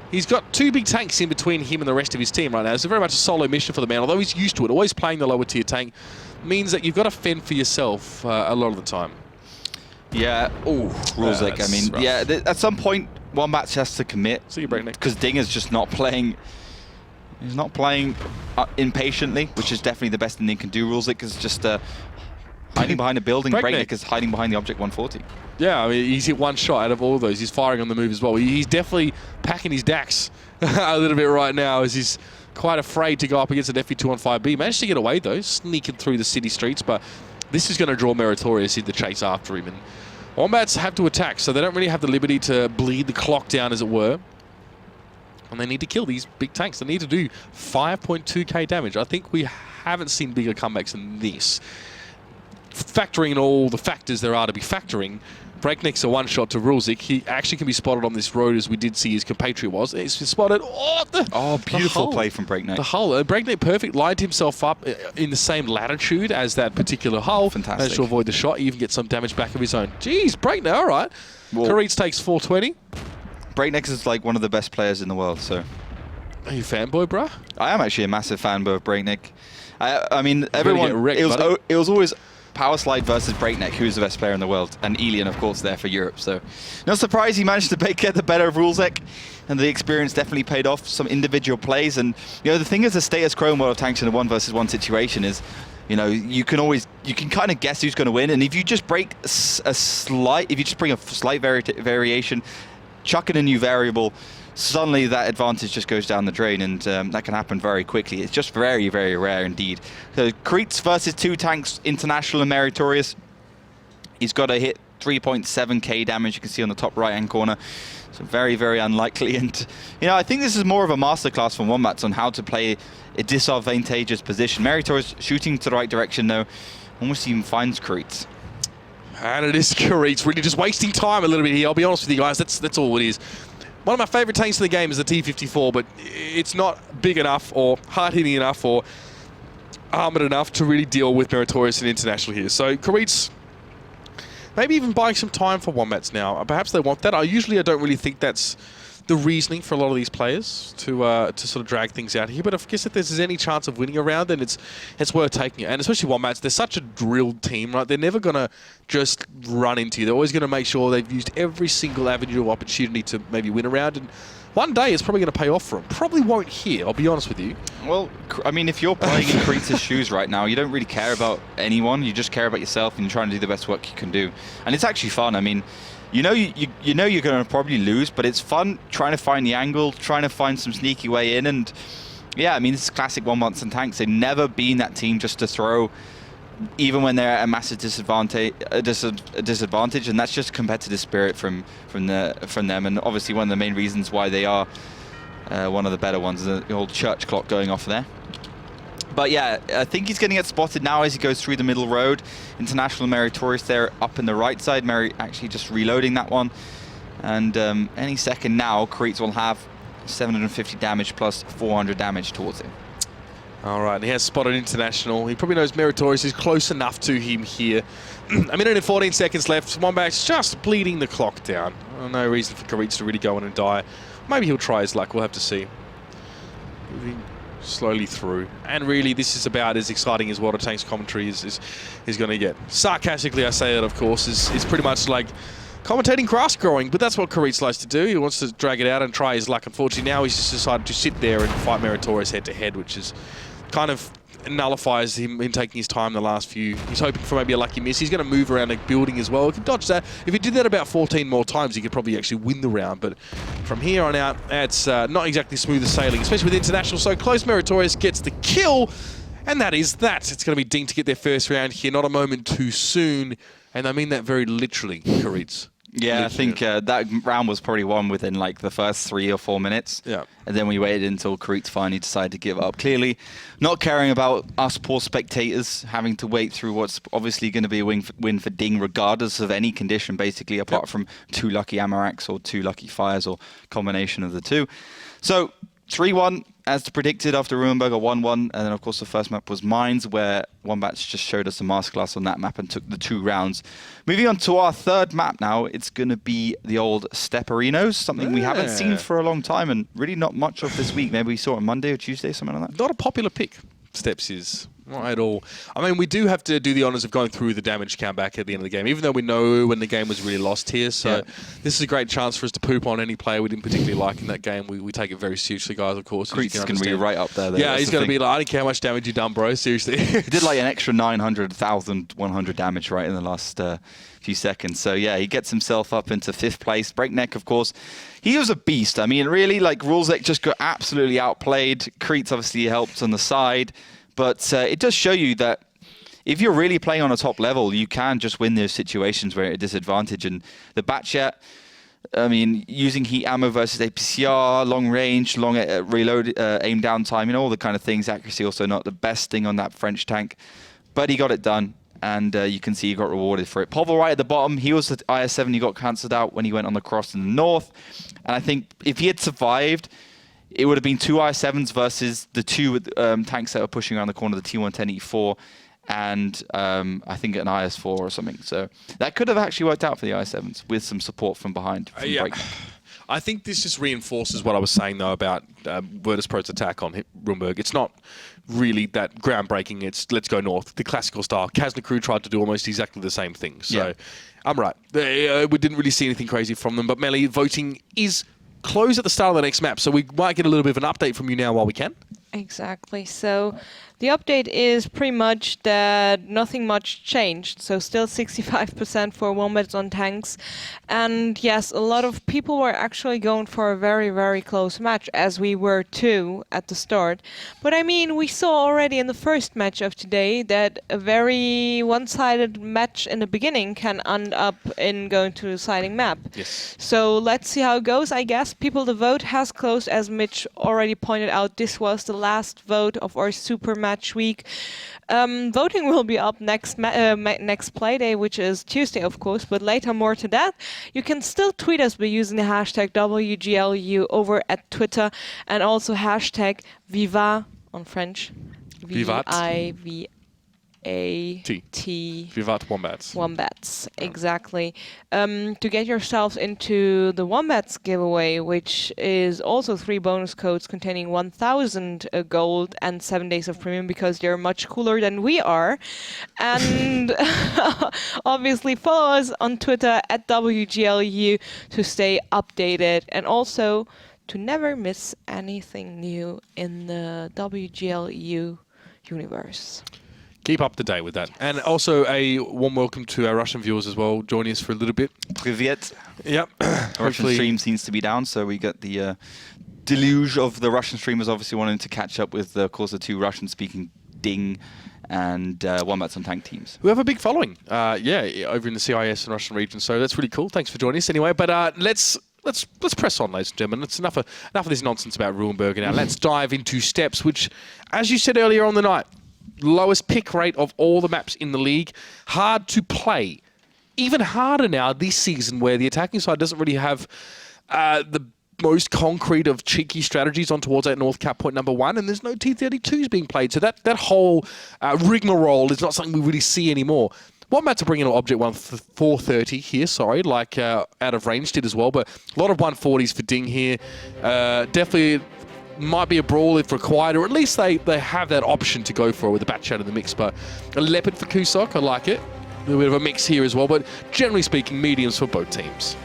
He's got 2 big tanks in between him and the rest of his team right now. It's very much a solo mission for the man, although he's used to it. Always playing the lower tier tank means that you've got to fend for yourself a lot of the time. Yeah, Rulzik, I mean, rough. yeah, at some point, Wombats has to commit. See you, Breakneck. Because DiNG is just not playing. He's not playing impatiently, which is definitely the best thing they can do. Rulzik is just hiding behind a building. Breakneck is hiding behind the Object 140. Yeah, I mean, he's hit one shot out of all of those. He's firing on the move as well. He's definitely packing his DAX a little bit right now, as he's quite afraid to go up against an FE215B. Managed to get away, though, sneaking through the city streets, but this is going to draw Meritorious in the chase after him. And Wombats have to attack, so they don't really have the liberty to bleed the clock down, as it were. And they need to kill these big tanks. They need to do 5.2k damage. I think we haven't seen bigger comebacks than this. Factoring in all the factors there are to be factoring, Breakneck's a one-shot to Rulzik. He actually can be spotted on this road, as we did see his compatriot was. He's been spotted. Beautiful play from Breakneck. The hull. Breakneck perfect, lined himself up in the same latitude as that particular hull. Fantastic. Managed to avoid the shot. He even get some damage back of his own. Jeez, Breakneck, all right. Kareed takes 420. Breakneck is like one of the best players in the world, so... Are you a fanboy, bruh? I am actually a massive fanboy of Breakneck. I mean, everyone... Wrecked, it was always Power Slide versus Breakneck, who's the best player in the world, and Elian, of course, there for Europe. So, no surprise he managed to get the better of Rulzik, and the experience definitely paid off. Some individual plays, and you know, the thing is, the status quo in World of Tanks in a 1 versus 1 situation is, you know, you can kind of guess who's going to win, and if you just bring a slight variation, chuck in a new variable, suddenly that advantage just goes down the drain, and that can happen very quickly. It's just very, very rare indeed. So Kareed versus 2 tanks, International and Meritorious. He's got to hit 3.7k damage you can see on the top right-hand corner. So very, very unlikely. And, you know, I think this is more of a masterclass from Wombats on how to play a disadvantageous position. Meritorious shooting to the right direction, though. Almost even finds Creets. And it is Creets really just wasting time a little bit here. I'll be honest with you guys, that's all it is. One of my favourite tanks in the game is the T-54, but it's not big enough or hard-hitting enough or armoured enough to really deal with Meritorious and International here. So Creets maybe even buying some time for Wombats now. Perhaps they want that. I don't really think that's the reasoning for a lot of these players to sort of drag things out here. But I guess if there's any chance of winning a round, then it's worth taking it. And especially Wombats, they're such a drilled team, right? They're never going to just run into you. They're always going to make sure they've used every single avenue of opportunity to maybe win a round. And one day it's probably going to pay off for them. Probably won't here, I'll be honest with you. Well, I mean, if you're playing in Creets' shoes right now, you don't really care about anyone. You just care about yourself and you're trying to do the best work you can do. And it's actually fun. I mean, you know you're going to probably lose, but it's fun trying to find the angle, trying to find some sneaky way in. And yeah, I mean, this is classic Wombats and Tanks. They've never been that team just to throw, even when they're at a massive disadvantage, and that's just competitive spirit from them. And obviously, one of the main reasons why they are one of the better ones, the old church clock going off there. But yeah, I think he's going to get spotted now as he goes through the middle road. International Meritorious there up in the right side. Meri actually just reloading that one. And any second now, Creets will have 750 damage plus 400 damage towards him. All right, he has spotted International. He probably knows Meritorious is close enough to him here. A minute and 14 seconds left. Wombats just bleeding the clock down. No reason for Creets to really go in and die. Maybe he'll try his luck. We'll have to see. Moving slowly through. And really, this is about as exciting as World of Tanks commentary is going to get. Sarcastically, I say that, of course, is pretty much like commentating grass growing, but that's what Creets likes to do. He wants to drag it out and try his luck. Unfortunately, now he's just decided to sit there and fight Meritorious head-to-head, which is kind of nullifies him in taking his time the last few. He's hoping for maybe a lucky miss. He's going to move around the building as well. He could dodge that. If he did that about 14 more times, he could probably actually win the round. But from here on out, it's not exactly smooth as sailing, especially with International so close. Meritorious gets the kill, and that is that. It's going to be DiNG to get their first round here. Not a moment too soon, and I mean that very literally, Creets. Yeah, I think that round was probably won within like the first 3 or 4 minutes. Yeah. And then we waited until Creets finally decided to give up. Clearly not caring about us poor spectators having to wait through what's obviously going to be a win for DiNG regardless of any condition, basically, apart from 2 lucky Amaraks or 2 lucky Fires or combination of the 2. So 3-1 as predicted after Ruhenberger 1-1, and then of course the first map was Mines, where Wombats just showed us a masterclass on that map and took the 2 rounds. Moving on to our third map now, it's going to be the old Stepperinos, something we haven't seen for a long time and really not much of this week. Maybe we saw it on Monday or Tuesday, something like that. Not a popular pick, Steps is. Not at all. I mean, we do have to do the honours of going through the damage count back at the end of the game, even though we know when the game was really lost here. So this is a great chance for us to poop on any player we didn't particularly like in that game. We take it very seriously, guys, of course. Creets is going to be right up there. Yeah, he's going to be like, I don't care how much damage you've done, bro. Seriously. He did like an extra 900,100 damage right in the last few seconds. So yeah, he gets himself up into 5th place. Breakneck, of course. He was a beast. I mean, really, like, Rulesec just got absolutely outplayed. Creets obviously helped on the side. But it does show you that if you're really playing on a top level, you can just win those situations where you're at a disadvantage. And the Batchat, I mean, using heat ammo versus APCR, long range, long reload, aim down time, all the kind of things. Accuracy also not the best thing on that French tank. But he got it done. And you can see he got rewarded for it. Povel right at the bottom. He was the IS-7. He got cancelled out when he went on the cross in the north. And I think if he had survived, it would have been 2 IS-7s versus the 2 tanks that were pushing around the corner, the T110E4 and I think an IS-4 or something. So that could have actually worked out for the IS-7s with some support from behind. I think this just reinforces what I was saying, though, about Virtus.pro's attack on Ruhenberg. It's not really that groundbreaking. It's let's go north, the classical style. Kazna Crew tried to do almost exactly the same thing. So I'm right. We didn't really see anything crazy from them. But Melly, voting is closed at the start of the next map, so we might get a little bit of an update from you now while we can. Exactly. So the update is pretty much that nothing much changed. So still 65% for Wombats on tanks. And yes, a lot of people were actually going for a very, very close match, as we were too at the start. But I mean, we saw already in the first match of today that a very one-sided match in the beginning can end up in going to the deciding map. Yes. So let's see how it goes, I guess. The vote has closed, as Mitch already pointed out. This was the last vote of our Super Match Week. Voting will be up next next play day, which is Tuesday, of course, but later more to that. You can still tweet us by using the hashtag WGLEU over at Twitter, and also hashtag Viva on French. Vivat. V-I-V-A-T. Vivat Wombats. Wombats, exactly. To get yourselves into the Wombats giveaway, which is also 3 bonus codes containing 1,000 gold and 7 days of premium, because they're much cooler than we are. And obviously follow us on Twitter at WGLEU to stay updated, and also to never miss anything new in the WGLEU universe. Keep up to date with that. And also a warm welcome to our Russian viewers as well, joining us for a little bit. Privyet. Yep. Russian stream seems to be down, so we got the deluge of the Russian streamers obviously wanting to catch up with, of course, the 2 Russian-speaking DiNG and Wombats on tank teams. We have a big following, over in the CIS and Russian region, so that's really cool. Thanks for joining us anyway. But let's press on, ladies and gentlemen. It's enough of this nonsense about Ruhenberger now. Let's dive into Steps, which, as you said earlier on the night, lowest pick rate of all the maps in the league. Hard to play. Even harder now this season, where the attacking side doesn't really have the most concrete of cheeky strategies on towards that North Cap point number 1, and there's no T-32s being played. So that whole rigmarole is not something we really see anymore. Wombats are bringing an Object 430 here, like Out of Range did as well, but a lot of 140s for DiNG here. Definitely might be a brawl if required, or at least they have that option to go for it with a Batchat in the mix. But a Leopard for Kusok, I like it. A little bit of a mix here as well, but generally speaking, mediums for both teams.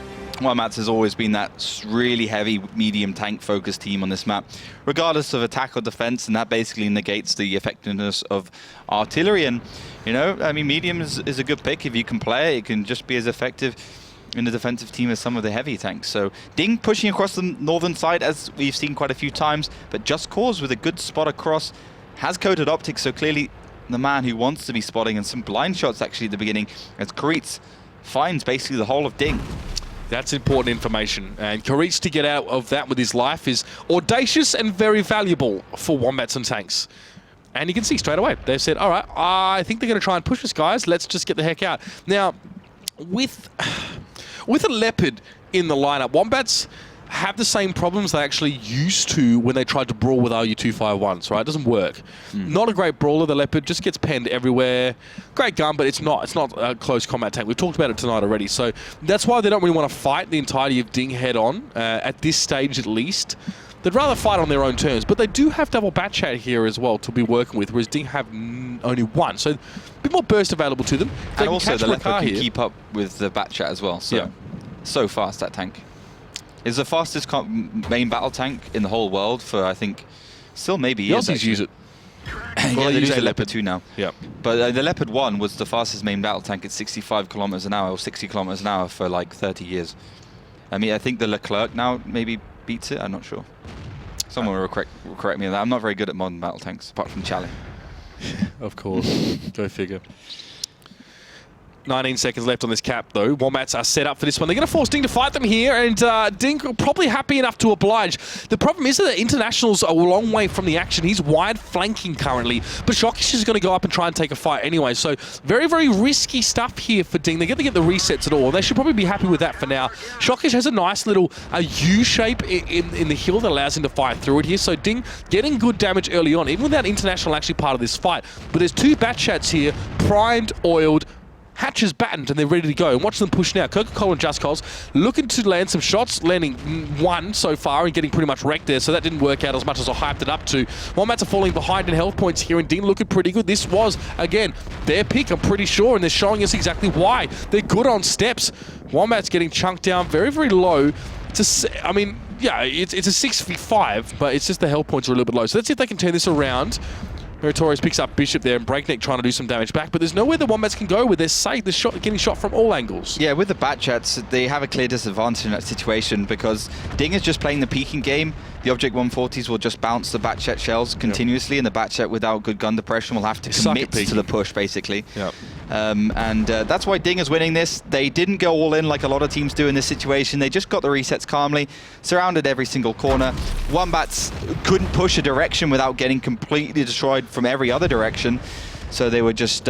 Wombats has always been that really heavy medium tank focused team on this map, regardless of attack or defense, and that basically negates the effectiveness of artillery. And, you know, I mean, medium is a good pick if you can play it. It can just be as effective in the defensive team as some of the heavy tanks. So DiNG pushing across the northern side, as we've seen quite a few times, but Just Cause with a good spot across, has coated optics, so clearly the man who wants to be spotting, and some blind shots actually at the beginning, as Koritz finds basically the whole of DiNG. That's important information, and Koritz to get out of that with his life is audacious and very valuable for Wombats and tanks. And you can see straight away, they've said, all right, I think they're going to try and push us, guys. Let's just get the heck out. Now, with a Leopard in the lineup, Wombats have the same problems they actually used to when they tried to brawl with RU-251s, right? It doesn't work. Not a great brawler, the Leopard, just gets penned everywhere. Great gun, but it's not a close combat tank. We've talked about it tonight already, so that's why they don't really want to fight the entirety of DiNG head-on, at this stage at least. They'd rather fight on their own terms, but they do have double Batchat here as well to be working with, whereas DiNG have only 1, so a bit more burst available to them. And also the Leopard can keep up with the Batchat as well, so so fast, that tank. It's the fastest main battle tank in the whole world for, I think, still maybe years. The Aussies use it. Well, they use the Leopard 2 now. Yeah. But the Leopard 1 was the fastest main battle tank at 65 kilometers an hour or 60 kilometers an hour for like 30 years. I mean, I think the Leclerc now maybe beats it. I'm not sure. Someone will correct me on that. I'm not very good at modern battle tanks, apart from Charlie. Of course. Go figure. 19 seconds left on this cap, though. Wombats are set up for this one. They're going to force DiNG to fight them here, and DiNG probably happy enough to oblige. The problem is that the internationals are a long way from the action. He's wide flanking currently, but Shokish is going to go up and try and take a fight anyway. So very, very risky stuff here for DiNG. They're going to get the resets at all. They should probably be happy with that for now. Shokish has a nice little U shape in the hill that allows him to fight through it here. So DiNG getting good damage early on, even without international actually part of this fight. But there's 2 Batchats here, primed, oiled, hatches battened, and they're ready to go. And watch them push now. Coca-Cola and Just Cause looking to land some shots, landing 1 so far and getting pretty much wrecked there, so that didn't work out as much as I hyped it up to. Wombats are falling behind in health points here, and DiNG looking pretty good. This was, again, their pick, I'm pretty sure, and they're showing us exactly why. They're good on steps. Wombats getting chunked down very, very low. I mean, yeah, it's a 6v5, but it's just the health points are a little bit low. So let's see if they can turn this around. Meritorious picks up Bishop there and Breakneck trying to do some damage back, but there's nowhere the Wombats can go with their safe. They're getting shot from all angles. Yeah, with the Batchats, they have a clear disadvantage in that situation because DiNG is just playing the peeking game. The Object 140s will just bounce the Batchat shells continuously, and the Batchat without good gun depression will have to commit to the push, basically. Yep. That's why DiNG is winning this. They didn't go all in like a lot of teams do in this situation. They just got the resets calmly, surrounded every single corner. Wombats couldn't push a direction without getting completely destroyed from every other direction. So they were just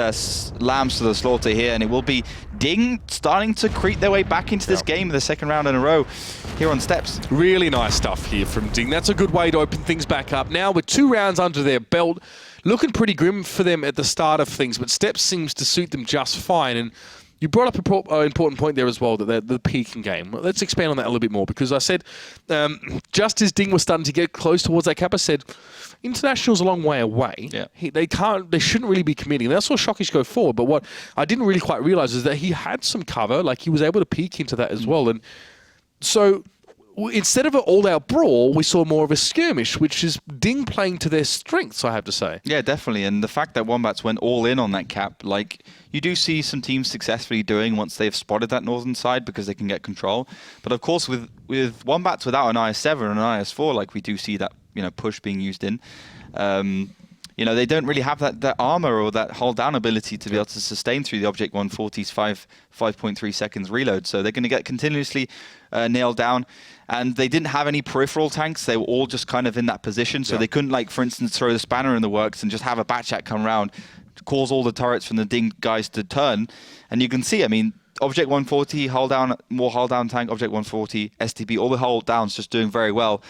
lambs to the slaughter here, and it will be DiNG starting to creep their way back into this game, the second round in a row here on Steps. Really nice stuff here from DiNG. That's a good way to open things back up. Now with 2 rounds under their belt, looking pretty grim for them at the start of things, but Steps seems to suit them just fine. And you brought up an important point there as well, that they're the peaking game. Let's expand on that a little bit more, because I said, just as DiNG was starting to get close towards that cap, I said, International's a long way away. Yeah. They shouldn't really be committing. They saw Shockish go forward, but what I didn't really quite realize is that he had some cover, like he was able to peek into that as well. And so instead of an all-out brawl, we saw more of a skirmish, which is DiNG playing to their strengths, I have to say. Yeah, definitely. And the fact that Wombats went all in on that cap, like you do see some teams successfully doing once they've spotted that northern side because they can get control. But of course, with Wombats without an IS-7 and an IS-4, like we do see that push being used in. They don't really have that armor or that hold down ability to be able to sustain through the Object 140's 5.3 seconds reload. So they're going to get continuously nailed down. And they didn't have any peripheral tanks. They were all just kind of in that position. So they couldn't, like, for instance, throw the spanner in the works and just have a Batchat come around, cause all the turrets from the DiNG guys to turn. And you can see, I mean, Object 140, hold down, more hold down tank, Object 140, STB, all the hold downs just doing very well.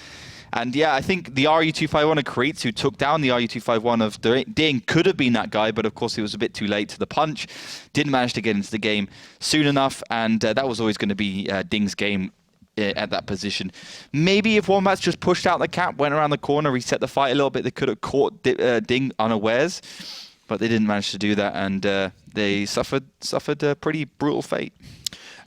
And yeah, I think the RU-251 of Creeds, who took down the RU-251 of DiNG, could have been that guy, but of course he was a bit too late to the punch. Didn't manage to get into the game soon enough, and that was always going to be DiNG's game at that position. Maybe if Wombats just pushed out the cap, went around the corner, reset the fight a little bit, they could have caught DiNG unawares, but they didn't manage to do that, and they suffered a pretty brutal fate.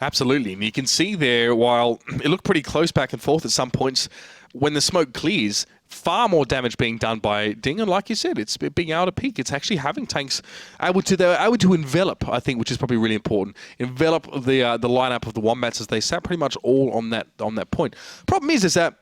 Absolutely, and you can see there, while it looked pretty close back and forth at some points, when the smoke clears, far more damage being done by DiNG, and like you said, it's being able to peak. It's actually having tanks they're able to envelop, I think, which is probably really important. Envelop the lineup of the Wombats as they sat pretty much all on that point. Problem is that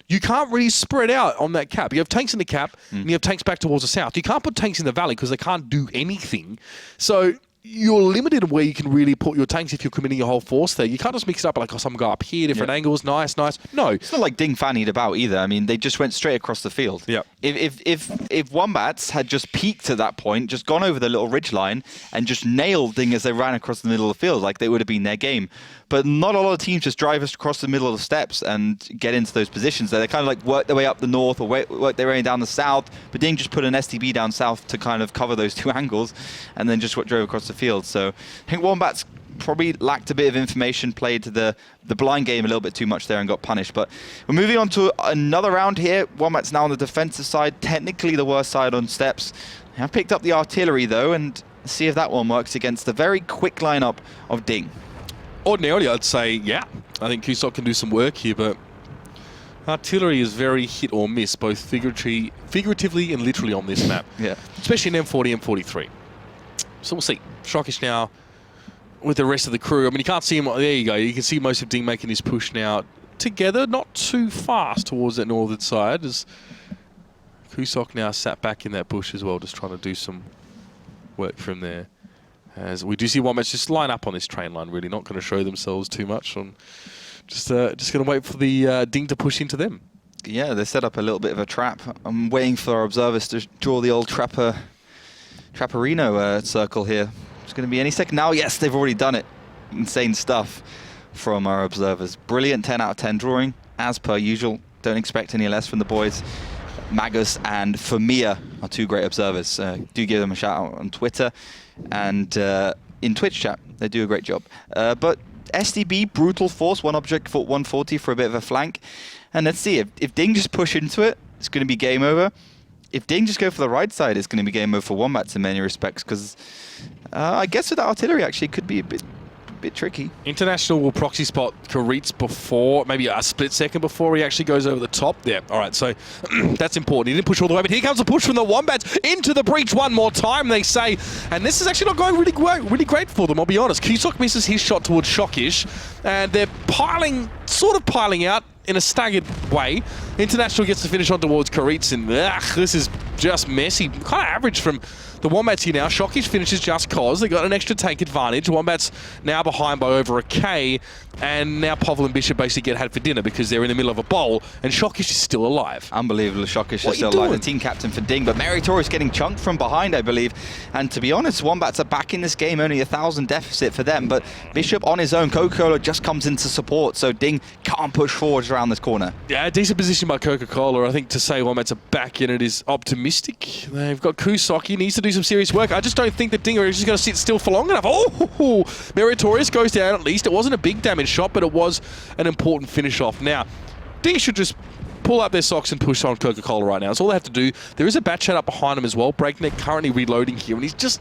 you can't really spread out on that cap. You have tanks in the cap, and you have tanks back towards the south. You can't put tanks in the valley because they can't do anything. So you're limited in where you can really put your tanks if you're committing your whole force there. You can't just mix it up like, some go up here, different angles, nice. No. It's not like DiNG fannied about either. I mean, they just went straight across the field. Yeah. If Wombats had just peaked at that point, just gone over the little ridge line and just nailed DiNG as they ran across the middle of the field, like they would have been their game. But not a lot of teams just drive us across the middle of the steps and get into those positions. They kind of like work their way up the north or work their way down the south. But DiNG just put an STB down south to kind of cover those two angles and then just drove across the field. So I think Wombats probably lacked a bit of information, played the blind game a little bit too much there and got punished. But we're moving on to another round here. Wombats now on the defensive side, technically the worst side on Steps. I've picked up the artillery though, and see if that one works against the very quick lineup of DiNG. Ordinarily, I'd say, yeah, I think Kusok can do some work here, but artillery is very hit or miss, both figuratively and literally on this map. Yeah. Especially in M40 and M43. So we'll see. Shockish now with the rest of the crew. I mean, you can't see him. There you go. You can see most of DiNG making his push now together, not too fast towards that northern side, as Kusok now sat back in that bush as well, just trying to do some work from there. As we do see Wombats just line up on this train line, really not going to show themselves too much. Just going to wait for the DiNG to push into them. Yeah, they set up a little bit of a trap. I'm waiting for our observers to draw the old Trapperino circle here. It's going to be any second now. Yes, they've already done it. Insane stuff from our observers. Brilliant 10 out of 10 drawing, as per usual. Don't expect any less from the boys. Magus and Famia are two great observers. Do give them a shout out on Twitter and in Twitch chat. They do a great job. But STB, brutal force, one Object 140 for a bit of a flank. And let's see, if DiNG just push into it, it's going to be game over. If DiNG just go for the right side, it's going to be game over for Wombats in many respects, because I guess with that artillery actually could be a bit bit tricky. International will proxy spot Karitz before, maybe a split second before he actually goes over the top there. All right, so that's important. He didn't push all the way, but here comes a push from the Wombats into the breach one more time, they say. And this is actually not going really great for them, I'll be honest. Cusack misses his shot towards Shockish, and they're sort of piling out in a staggered way. International gets to finish on towards Karitz, and this is just messy. Kind of average from the Wombats here now. Shockish finishes just cause. They got an extra tank advantage. Wombats now behind by over a K, and now Povell and Bishop basically get had for dinner because they're in the middle of a bowl, and Shockish is still alive. Unbelievable, Shockish is still alive. The team captain for DiNG, but Mary Torres getting chunked from behind, I believe. And to be honest, Wombats are back in this game, only 1,000 deficit for them, but Bishop on his own. Coca-Cola just comes into support, so DiNG can't push forwards around this corner. Yeah, decent position by Coca-Cola. I think to say Wombats are back in it is optimistic. They've got Cusack. He needs to do some serious work. I just don't think that DiNG are just going to sit still for long enough. Oh, Meritorious goes down at least. It wasn't a big damage shot, but it was an important finish off. Now, DiNG should just pull up their socks and push on Coca-Cola right now. That's all they have to do. There is a bat chat up behind him as well. Breakneck currently reloading here, and he's just...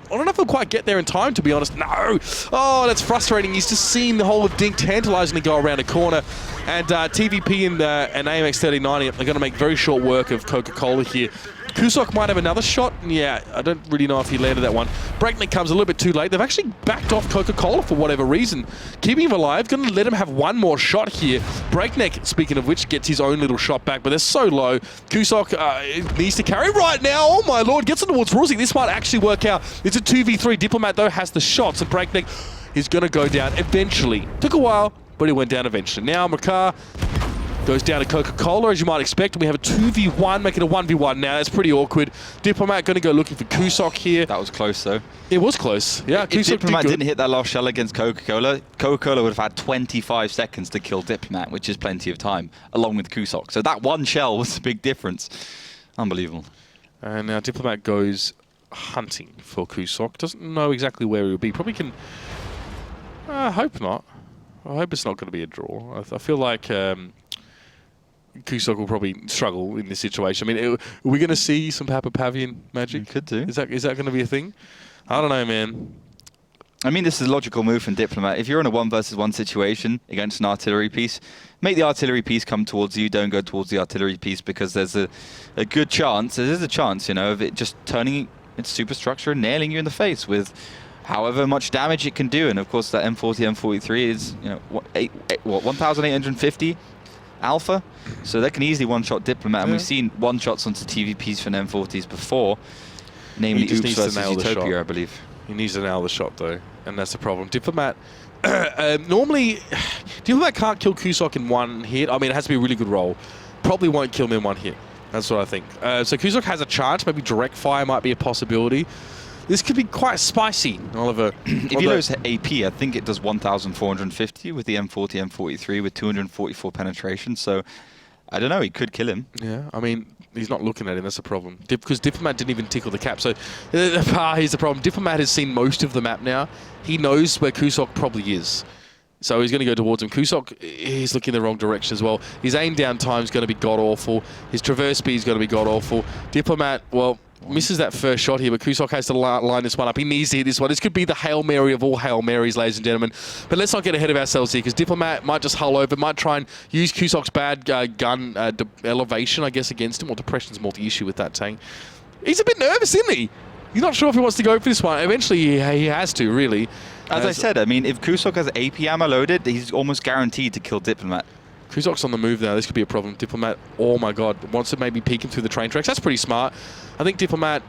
I don't know if he'll quite get there in time, to be honest. No! Oh, that's frustrating. He's just seen the whole of DiNG tantalizingly go around a corner. And TVP and AMX 3090 are going to make very short work of Coca-Cola here. Cusack might have another shot. Yeah, I don't really know if he landed that one. Breakneck comes a little bit too late. They've actually backed off Coca-Cola for whatever reason. Keeping him alive, going to let him have one more shot here. Breakneck, speaking of which, gets his own little shot back, but they're so low. Cusack needs to carry right now. Oh my lord, gets it towards Ruzik. This might actually work out. It's a 2v3. Diplomat, though, has the shots, and Breakneck is going to go down eventually. Took a while, but he went down eventually. Now, Makar goes down to Coca-Cola, as you might expect. We have a 2v1, making a 1v1 now. That's pretty awkward. Diplomat going to go looking for Cusack here. That was close, though. It was close. Yeah, if Diplomat didn't hit that last shell against Coca-Cola, Coca-Cola would have had 25 seconds to kill Diplomat, which is plenty of time, along with Cusack. So that one shell was a big difference. Unbelievable. And now Diplomat goes hunting for Cusack. Doesn't know exactly where he will be. Probably can... I hope not. I hope it's not going to be a draw. I feel like... Cusack will probably struggle in this situation. I mean, are we going to see some Papa Pavian magic? Could do. Is that going to be a thing? I don't know, man. I mean, this is a logical move from Diplomat. If you're in a 1-versus-1 situation against an artillery piece, make the artillery piece come towards you. Don't go towards the artillery piece, because there's a good chance, there is a chance, you know, of it just turning its superstructure and nailing you in the face with however much damage it can do. And of course, that M40, M43 is, you know, what 1,850 alpha, so they can easily one-shot Diplomat. And we've seen one-shots onto TVPs from M40s before, namely Oops versus Utopia, I believe. He needs to nail the shot, though, and that's the problem. Diplomat, normally, Diplomat can't kill Cusack in one hit. I mean, it has to be a really good roll. Probably won't kill him in one hit. That's what I think. So Cusack has a chance. Maybe direct fire might be a possibility. This could be quite spicy, Oliver. If you lose AP, I think it does 1,450 with the M40, M43 with 244 penetration. So, I don't know, he could kill him. Yeah, I mean, he's not looking at him, that's the problem. Because Diplomat didn't even tickle the cap. So, here's the problem. Diplomat has seen most of the map now. He knows where Cusack probably is. So he's going to go towards him. Cusack, he's looking in the wrong direction as well. His aim down time is going to be god-awful. His traverse speed is going to be god-awful. Diplomat, well... misses that first shot here, but Cusack has to line this one up. He needs to hit this one. This could be the Hail Mary of all Hail Marys, ladies and gentlemen. But let's not get ahead of ourselves here, because Diplomat might just hull over, might try and use Cusack's bad gun elevation, I guess, against him. Or depression's more the issue with that tank. He's a bit nervous, isn't he? He's not sure if he wants to go for this one. Eventually, he has to, really. As I said, I mean, if Cusack has AP ammo loaded, he's almost guaranteed to kill Diplomat. Cusack's on the move now. This could be a problem. Diplomat, oh my god, wants to maybe peek him through the train tracks. That's pretty smart. I think Diplomat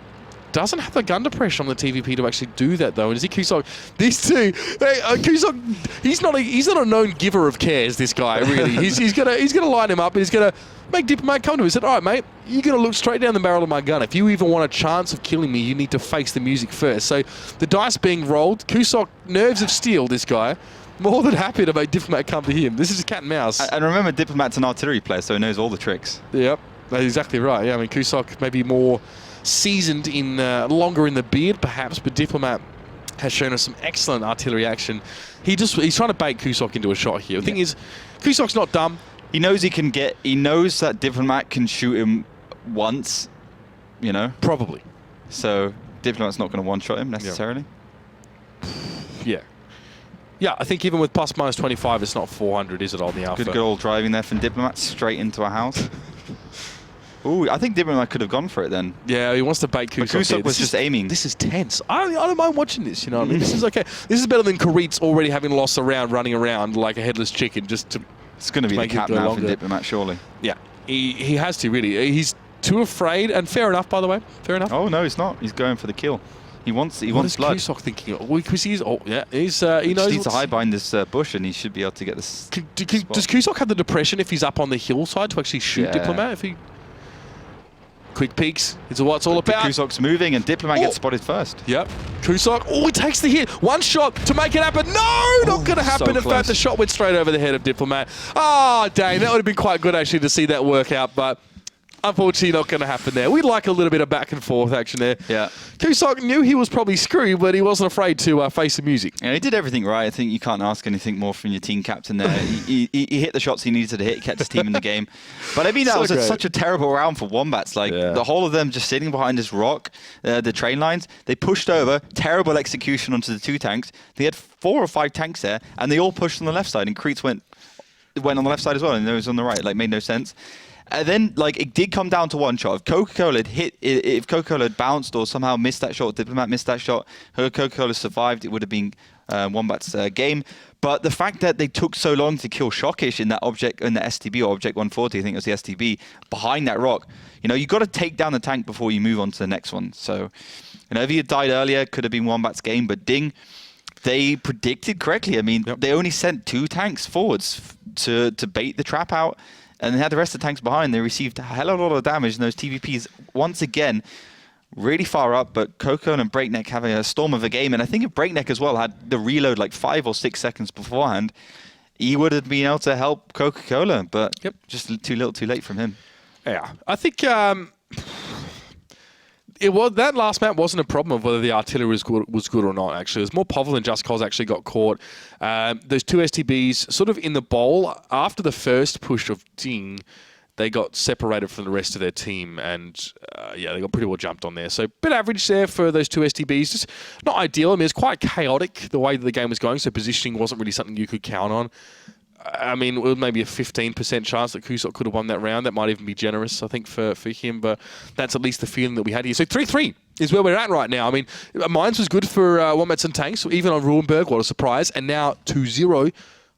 doesn't have the gun depression on the TVP to actually do that, though. And is he Cusack? These two, Cusack, he's not a known giver of cares, this guy, really. he's gonna line him up, and he's gonna make Diplomat come to him. He said, all right, mate, you're gonna look straight down the barrel of my gun. If you even want a chance of killing me, you need to face the music first. So the dice being rolled. Cusack, nerves of steel, this guy. More than happy to make Diplomat come to him. This is cat and mouse. And remember, Diplomat's an artillery player, so he knows all the tricks. Yep, that's exactly right. Yeah, I mean, Cusack maybe more seasoned in, longer in the beard, perhaps, but Diplomat has shown us some excellent artillery action. He's trying to bait Cusack into a shot here. The thing is, Cusack's not dumb. He knows he knows that Diplomat can shoot him once, you know? Probably. So Diplomat's not going to one-shot him necessarily. Yeah. Yeah, I think even with plus minus 25, it's not 400, is it, on the Alpha? Good old driving there from Diplomat straight into a house. Ooh, I think Diplomat could have gone for it then. Yeah, he wants to bait Kusok. Kusok was just aiming. This is tense. I don't mind watching this, you know what I mean? This is okay. This is better than Karit's already having lost a round, running around like a headless chicken just to... It's going to be the cap now for Diplomat, surely. Yeah, he has to, really. He's too afraid, and fair enough, by the way. Fair enough. Oh, no, he's not. He's going for the kill. He wants blood. What is Kusok thinking? Because he knows. He needs to hide behind this bush, and he should be able to get this. Does Kusok have the depression if he's up on the hillside to actually shoot Diplomat? If he quick peeks, it's what it's all about. Kusok's moving, and Diplomat gets spotted first. Yep. Kusok. Oh, he takes the hit. One shot to make it happen. No, not going to happen. In fact, the shot went straight over the head of Diplomat. Oh, dang, that would have been quite good actually to see that work out, but. Unfortunately, not going to happen there. We'd like a little bit of back and forth action there. Yeah. Kusok knew he was probably screwed, but he wasn't afraid to face the music. Yeah, he did everything right. I think you can't ask anything more from your team captain there. he hit the shots he needed to hit, kept his team in the game. But I mean, that was such a terrible round for Wombats. Like, the whole of them just sitting behind this rock, the train lines. They pushed over, terrible execution onto the 2 tanks. They had 4 or 5 tanks there, and they all pushed on the left side, and Kreitz went on the left side as well, and it was on the right. Like, made no sense. And then, like, it did come down to one shot. If Coca-Cola had if Coca-Cola had bounced or somehow missed that shot, Diplomat missed that shot, Coca-Cola survived, it would have been Wombats' game. But the fact that they took so long to kill Shockish in that STB, or Object 140, I think it was the STB, behind that rock, you know, you got to take down the tank before you move on to the next one. So, you know, if he had died earlier, it could have been Wombats' game. But DiNG, they predicted correctly. I mean, they only sent 2 tanks forwards to bait the trap out. And they had the rest of the tanks behind. They received a hell of a lot of damage. And those TVPs, once again, really far up. But Coco and Breakneck having a storm of a game. And I think if Breakneck as well had the reload like 5 or 6 seconds beforehand, he would have been able to help Coca-Cola. But just too little, too late from him. Yeah, I think that last map wasn't a problem of whether the artillery was good or not, actually. It was more Povil than Just Cause actually got caught. Those 2 STBs sort of in the bowl. After the first push of DiNG, they got separated from the rest of their team, and they got pretty well jumped on there. So bit average there for those 2 STBs. Just not ideal. I mean, it's quite chaotic the way that the game was going, so positioning wasn't really something you could count on. I mean, it was maybe a 15% chance that Kusok could have won that round. That might even be generous, I think, for him. But that's at least the feeling that we had here. So 3-3 is where we're at right now. I mean, Mines was good for Wombats and Tanks, even on Ruhenberg. What a surprise. And now 2-0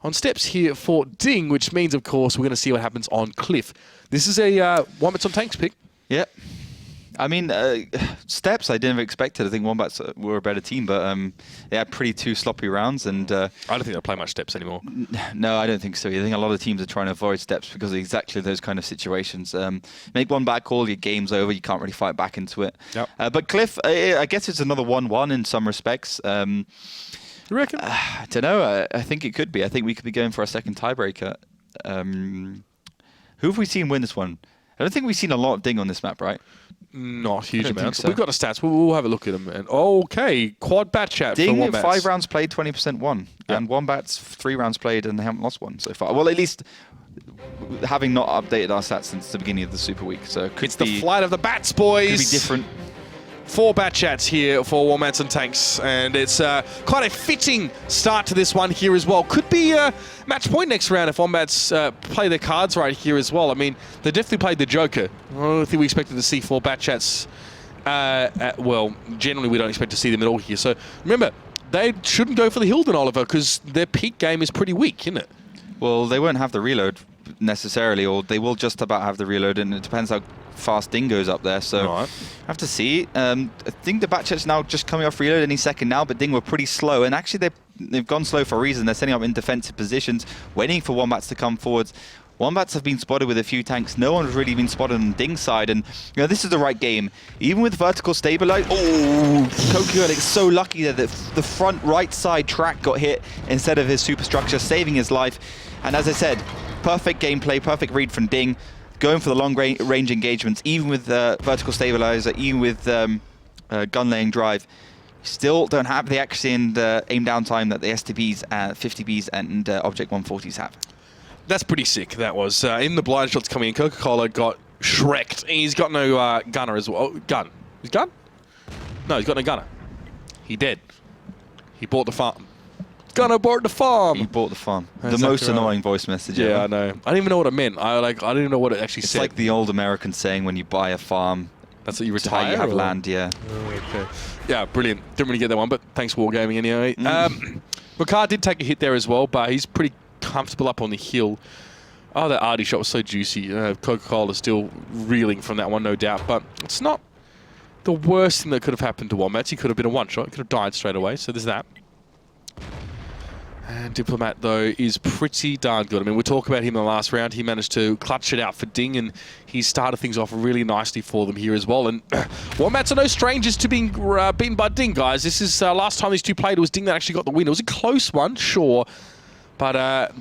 on steps here for DiNG, which means, of course, we're going to see what happens on Cliff. This is a Wombats on Tanks pick. Yep. I mean, steps I didn't have expected. I think Wombats were a better team, but they had pretty 2 sloppy rounds. And I don't think they'll play much steps anymore. No, I don't think so. I think a lot of teams are trying to avoid steps because of exactly those kind of situations. Make one bad call, your game's over. You can't really fight back into it. Yep. But Cliff, I guess it's another 1-1 in some respects. You reckon? I don't know. I think it could be. I think we could be going for a second tiebreaker. Who have we seen win this one? I don't think we've seen a lot of DiNG on this map, right? Not huge amounts. So. We've got the stats. We'll have a look at them. And okay, quad bat chat for DiNG, Wombats. 5 rounds played, 20% won. Yep. And Wombats, 3 rounds played, and they haven't lost one so far. Well, at least having not updated our stats since the beginning of the Super Week. So it's the flight of the bats, boys. Could be different. 4 bat chats here for Wombats and Tanks, and it's quite a fitting start to this one here as well. Could be a match point next round if Wombats play their cards right here as well. I mean, they definitely played the Joker. I don't think we expected to see 4 bat chats. Well, generally we don't expect to see them at all here. So remember, they shouldn't go for the Hilden, Oliver, because their peak game is pretty weak, isn't it? Well, they won't have the reload necessarily, or they will just about have the reload, and it depends how fast DiNG goes up there. So I have to see. I think the Batchet's now just coming off reload any second now, but DiNG were pretty slow, and actually they've gone slow for a reason. They're setting up in defensive positions, waiting for Wombats to come forwards. Wombats have been spotted with a few tanks. No one's really been spotted on DiNG's side, and you know, this is the right game. Even with vertical stabilize. Oh, Coco is so lucky that the front right side track got hit instead of his superstructure, saving his life. And as I said, perfect gameplay, perfect read from DiNG, going for the long range engagements, even with vertical stabilizer, even with gun laying drive. Still don't have the accuracy and aim down time that the STBs, 50Bs, and Object 140s have. That's pretty sick, that was. In the blind shots coming in, Coca-Cola got shreked. He's got no gunner as well. Gun. He's gun? No, he's got no gunner. He dead. He bought the farm. Gonna board the farm. He bought the farm. The Exactly most right. annoying voice message Yeah, ever. I know. I didn't even know what it meant. I didn't even know what it actually It's said. like the old American saying when you buy a farm, That's what you it's how retire. you have or- land, yeah. Oh, okay. Yeah, brilliant. Didn't really get that one, but thanks Wargaming anyway. Ricard did take a hit there as well, but he's pretty comfortable up on the hill. Oh, that Artie shot was so juicy. Coca-Cola still reeling from that one, no doubt. But it's not the worst thing that could have happened to Wombats. He could have been a one-shot. He could have died straight away. So there's that. And Diplomat, though, is pretty darn good. I mean, we'll talk about him in the last round. He managed to clutch it out for DiNG, and he started things off really nicely for them here as well. And Wombats are no strangers to being beaten by DiNG, guys. This is last time these two played, it was DiNG that actually got the win. It was a close one, sure. But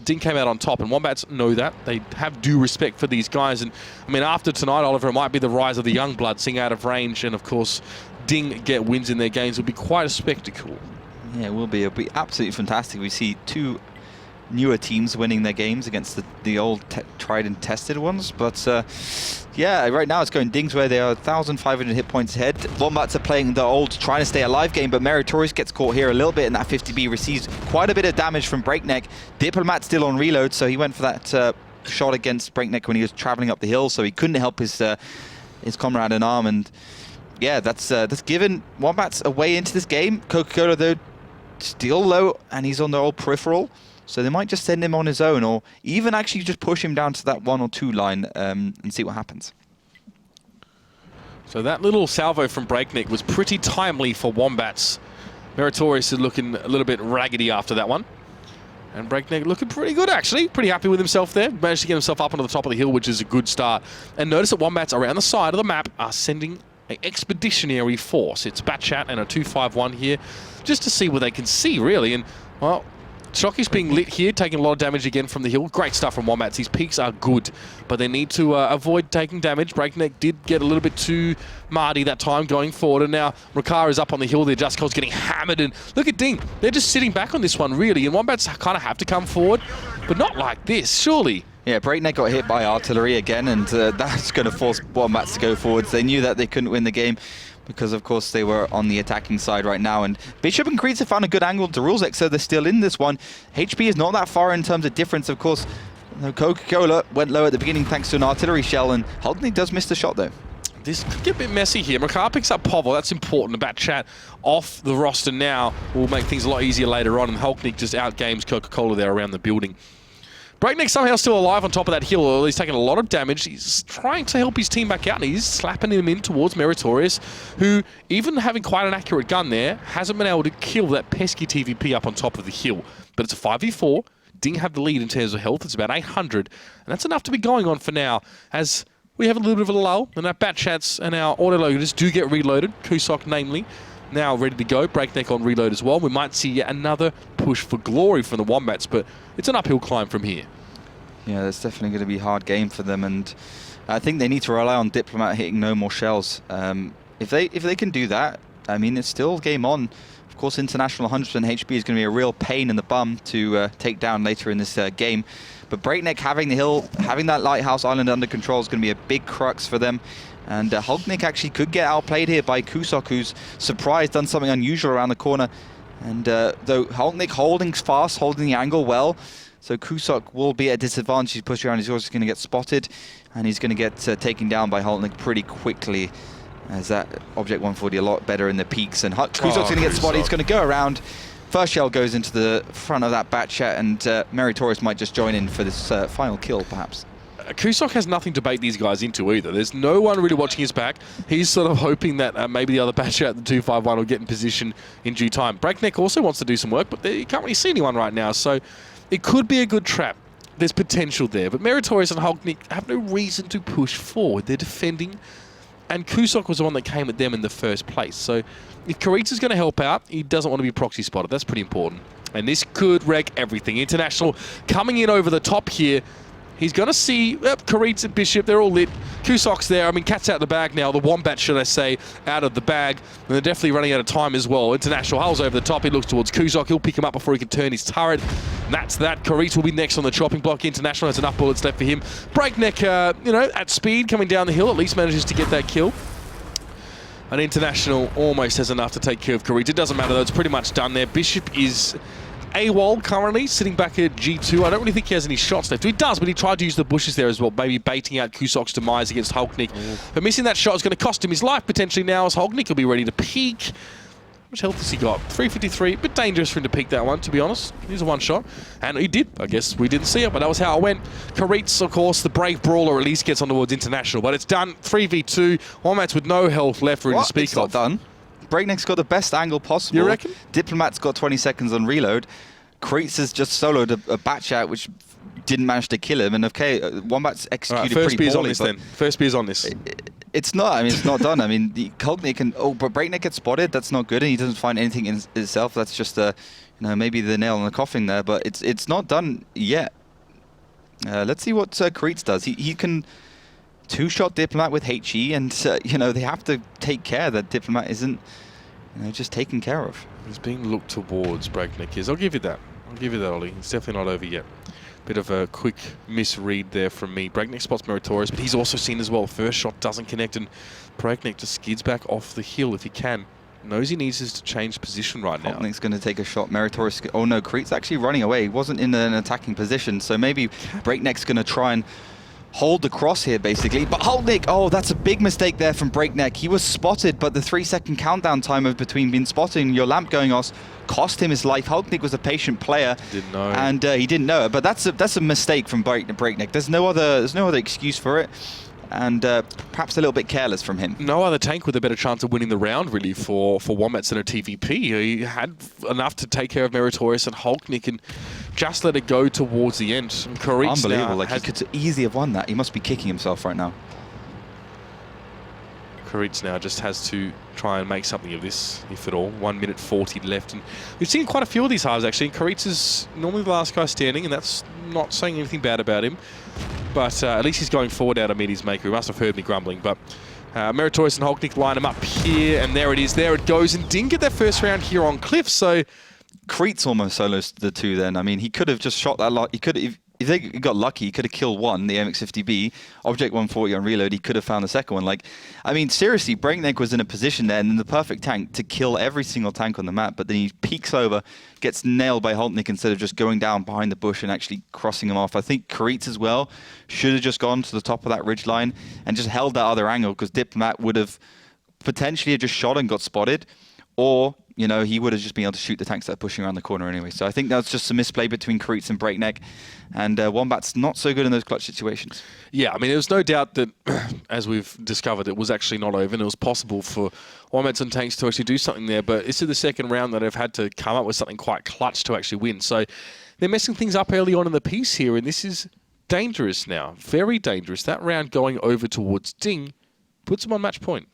DiNG came out on top, and Wombats know that. They have due respect for these guys. And, I mean, after tonight, Oliver, it might be the rise of the young blood, seeing out of range. And, of course, DiNG get wins in their games. It will be quite a spectacle. Yeah, it will be. It'll be absolutely fantastic. We see two newer teams winning their games against the old tried and tested ones. But yeah, right now it's going DiNG's way. They are 1,500 hit points ahead. Wombats are playing the old trying to stay alive game, but Meritorious gets caught here a little bit in that 50B, receives quite a bit of damage from Breakneck. Diplomat still on reload, so he went for that shot against Breakneck when he was traveling up the hill, so he couldn't help his comrade in arm. And yeah, that's given Wombats a way into this game. Coca-Cola, though, still low, and he's on the old peripheral. So they might just send him on his own, or even actually just push him down to that 1 or 2 line and see what happens. So that little salvo from Breakneck was pretty timely for Wombats. Meritorious is looking a little bit raggedy after that one. And Breakneck looking pretty good, actually. Pretty happy with himself there. Managed to get himself up onto the top of the hill, which is a good start. And notice that Wombats around the side of the map are sending an expeditionary force. It's Batchat and a 251 here, just to see what they can see, really. And, well, Shocky's being lit here, taking a lot of damage again from the hill. Great stuff from Wombats. These peaks are good, but they need to avoid taking damage. Breakneck did get a little bit too Marty that time going forward, and now Ricard is up on the hill. The Just Cause getting hammered, and look at DiNG. They're just sitting back on this one, really, and Wombats kind of have to come forward, but not like this, surely. Yeah, Breakneck got hit by artillery again, and that's going to force Wombats to go forwards. They knew that they couldn't win the game because, of course, they were on the attacking side right now. And Bishop and Creeds have found a good angle to Rulesec, so they're still in this one. HP is not that far in terms of difference, of course. Coca-Cola went low at the beginning thanks to an artillery shell, and Holdney does miss the shot, though. This could get a bit messy here. Ricard picks up Povel. That's important. The Batchat off the roster now will make things a lot easier later on, and Hulknick just outgames Coca-Cola there around the building. Breakneck somehow still alive on top of that hill, although he's taking a lot of damage. He's trying to help his team back out, and he's slapping him in towards Meritorious, who, even having quite an accurate gun there, hasn't been able to kill that pesky TVP up on top of the hill. But it's a 5v4. DiNG have the lead in terms of health. It's about 800, and that's enough to be going on for now, as we have a little bit of a lull, and our Batchats and our autoloaders do get reloaded, Kusok namely, now ready to go. Breakneck on reload as well. We might see yet another push for glory from the Wombats, but it's an uphill climb from here. Yeah, that's definitely going to be a hard game for them, and I think they need to rely on Diplomat hitting no more shells. If they can do that, I mean, it's still game on. Of course, International 100% HP is going to be a real pain in the bum to take down later in this game. But Breakneck having the hill, having that Lighthouse Island under control is going to be a big crux for them. And Hulknick actually could get outplayed here by Kusok, who's surprised, done something unusual around the corner. And though Hulknick holding fast, holding the angle well, so Kusok will be at a disadvantage. He's pushed around, he's also going to get spotted, and he's going to get taken down by Hulknick pretty quickly, as that Object 140 a lot better in the peaks. And Kusok's going to get spotted, he's going to go around. First shell goes into the front of that Batchat, and Meritorious might just join in for this final kill, perhaps. Kusok has nothing to bait these guys into either. There's no one really watching his back. He's sort of hoping that maybe the other Batchat, the 251, will get in position in due time. Breakneck also wants to do some work, but you can't really see anyone right now, so it could be a good trap. There's potential there, but Meritorious and Hulknick have no reason to push forward. They're defending, and Kusok was the one that came at them in the first place. So if Karitsa's going to help out, he doesn't want to be proxy spotted. That's pretty important. And this could wreck everything. International coming in over the top here. He's going to see Karitsa, Bishop, they're all lit. Kusok's there. I mean, cat's out of the bag now. The Wombat, should I say, out of the bag. And they're definitely running out of time as well. International Hull's over the top. He looks towards Kusok. He'll pick him up before he can turn his turret. And that's that. Karitsa will be next on the chopping block. International has enough bullets left for him. Breakneck, at speed, coming down the hill, at least manages to get that kill. And International almost has enough to take care of Karitsa. It doesn't matter, though. It's pretty much done there. Bishop is AWOL currently sitting back at G2. I don't really think he has any shots left. He does, but he tried to use the bushes there as well, maybe baiting out Kusok's demise against Hulknik. But missing that shot is going to cost him his life potentially now, as Hulknik will be ready to peek. How much health has he got? 353. A bit dangerous for him to peek that one, to be honest. Here's a one shot. And he did. I guess we didn't see it, but that was how it went. Karitz, of course, the brave brawler, at least gets on towards International. But it's done. 3v2. Wombats with no health left really to speak It's not of. done. Breakneck's got the best angle possible. You reckon? Diplomat's got 20 seconds on reload. Karitz has just soloed a batch out, which didn't manage to kill him. And okay, Wombats executed First pretty beer's on poorly. this then. First beer's on this. It's not. I mean, it's not done. I mean, the Hulknik can. Oh, but Breakneck gets spotted. That's not good, and he doesn't find anything in itself. That's just maybe the nail in the coffin there. But it's not done yet. Let's see what Karitz does. He can two-shot Diplomat with HE, and they have to take care that Diplomat isn't just taken care of. He's being looked towards, Breakneck is. I'll give you that. I'll give you that, Ollie. It's definitely not over yet. Bit of a quick misread there from me. Breakneck spots Meritorious, but he's also seen as well. First shot doesn't connect, and Breakneck just skids back off the hill if he can. Knows he needs to change position right now. Hulknik's going to take a shot. Meritorious. Oh no, Karit's actually running away. He wasn't in an attacking position, so maybe Breakneck's going to try and hold the cross here, basically. But Hulknik, oh, that's a big mistake there from Breakneck. He was spotted, but the 3-second countdown timer between being spotted and your lamp going off cost him his life. Hulknik was a patient player, Didn't know. and he didn't know it. But that's a mistake from Breakneck. There's no other excuse for it, and perhaps a little bit careless from him. No other tank with a better chance of winning the round, really, for Wombats than a TVP. He had enough to take care of Meritorious and Hulknik and just let it go towards the end. Karitz Unbelievable. now Like, he could easily have won that. He must be kicking himself right now. Karitz now just has to try and make something of this, if at all. 1 minute 40 left. And we've seen quite a few of these halves, actually. Karitz is normally the last guy standing, and that's not saying anything bad about him. But at least he's going forward out to meet his maker. He must have heard me grumbling. But Meritorious and Hulknik line him up here, and there it is. There it goes. And didn't get that first round here on Cliff, so Karitz almost solos the two then. I mean, he could have just shot that lot. He could have, if they got lucky, he could have killed one, the MX-50B. Object 140 on reload, he could have found the second one. Like, I mean, seriously, Breakneck was in a position there and in the perfect tank to kill every single tank on the map, but then he peeks over, gets nailed by Hulknik instead of just going down behind the bush and actually crossing him off. I think Karitz as well should have just gone to the top of that ridge line and just held that other angle, because Diplomat would have potentially just shot and got spotted, or he would have just been able to shoot the tanks that are pushing around the corner anyway. So I think that's just a misplay between Karitz and Breakneck. And Wombat's not so good in those clutch situations. yeah, I mean, there's no doubt that, as we've discovered, it was actually not over, and it was possible for Wombats and tanks to actually do something there. But it's in the second round that they've had to come up with something quite clutch to actually win. So they're messing things up early on in the piece here, and this is dangerous now. Very dangerous. That round going over towards DiNG puts them on match point.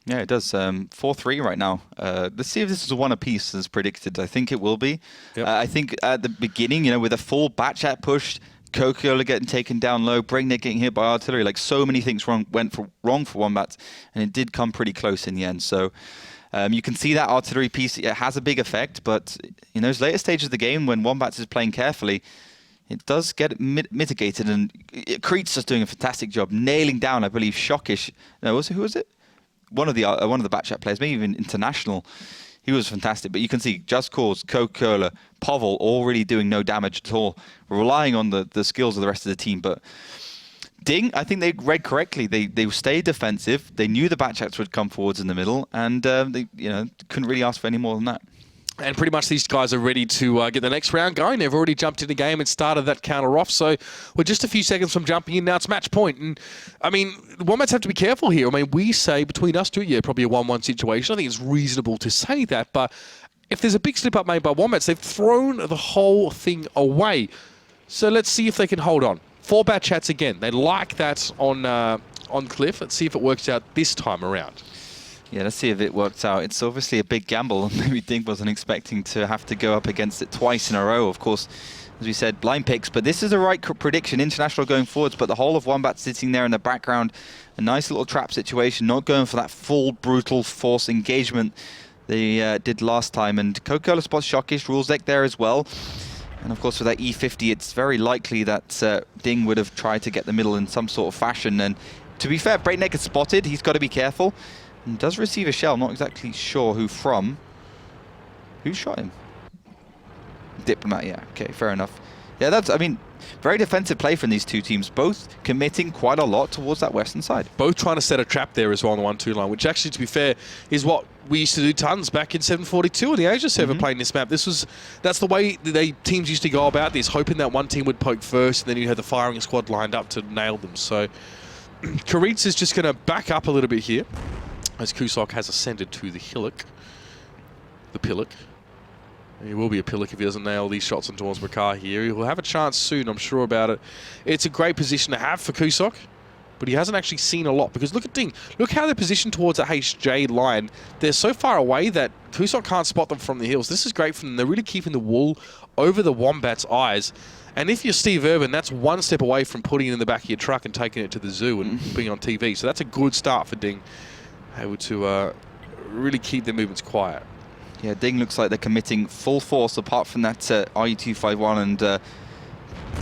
Yeah, it does. 4-3 right now. Let's see if this is a one apiece as predicted. I think it will be. Yep. I think at the beginning, with a full batch at push, Coca-Cola getting taken down low, Breakneck getting hit by artillery, like so many things went wrong for Wombats, and it did come pretty close in the end. So you can see that artillery piece, it has a big effect, but in those later stages of the game when Wombats is playing carefully, it does get mitigated, and Karitz just doing a fantastic job, nailing down, I believe, Shockish. No, who was it? One of the batch chat players, maybe even international. He was fantastic. But you can see Just Cause, Coca-Cola, Povol all really doing no damage at all, relying on the skills of the rest of the team. But DiNG, I think they read correctly. They stayed defensive. They knew the batch chats would come forwards in the middle, and they couldn't really ask for any more than that. And pretty much these guys are ready to get the next round going. They've already jumped in the game and started that counter off. So we're just a few seconds from jumping in. Now it's match point. And, I mean, the Wombats have to be careful here. I mean, we say between us two, yeah, probably a 1-1 situation. I think it's reasonable to say that. But if there's a big slip-up made by Wombats, they've thrown the whole thing away. So let's see if they can hold on. 4 bat chats again. They like that on Cliff. Let's see if it works out this time around. Yeah, let's see if it works out. It's obviously a big gamble. Maybe DiNG wasn't expecting to have to go up against it twice in a row. Of course, as we said, blind picks, but this is the right prediction. International going forwards, but the whole of Wombat sitting there in the background. A nice little trap situation, not going for that full brutal force engagement they did last time. And Coca-Cola spots Shockish, rules deck there as well. And of course, with that E50, it's very likely that DiNG would have tried to get the middle in some sort of fashion. And to be fair, Breakneck is spotted. He's got to be careful. And does receive a shell. Not exactly sure who from. Who shot him? Diplomat, yeah. Okay, fair enough. Yeah, that's, I mean, very defensive play from these two teams, both committing quite a lot towards that western side. Both trying to set a trap there as well on the 1-2 line, which actually, to be fair, is what we used to do tons back in 742 on the Asia server playing this map. That's the way teams used to go about this, hoping that one team would poke first, and then you had the firing squad lined up to nail them. So Karitz is just going to back up a little bit here, as Kusok has ascended to the hillock, the pillock. He will be a pillock if he doesn't nail these shots on towards Makar here. He will have a chance soon, I'm sure about it. It's a great position to have for Kusok, but he hasn't actually seen a lot, because look at DiNG. Look how they're positioned towards the HJ line. They're so far away that Kusok can't spot them from the hills. This is great for them. They're really keeping the wool over the Wombats' eyes. And if you're Steve Irvin, that's one step away from putting it in the back of your truck and taking it to the zoo and being on TV. So that's a good start for DiNG, able to really keep their movements quiet. Yeah, DiNG looks like they're committing full force, apart from that RU-251 and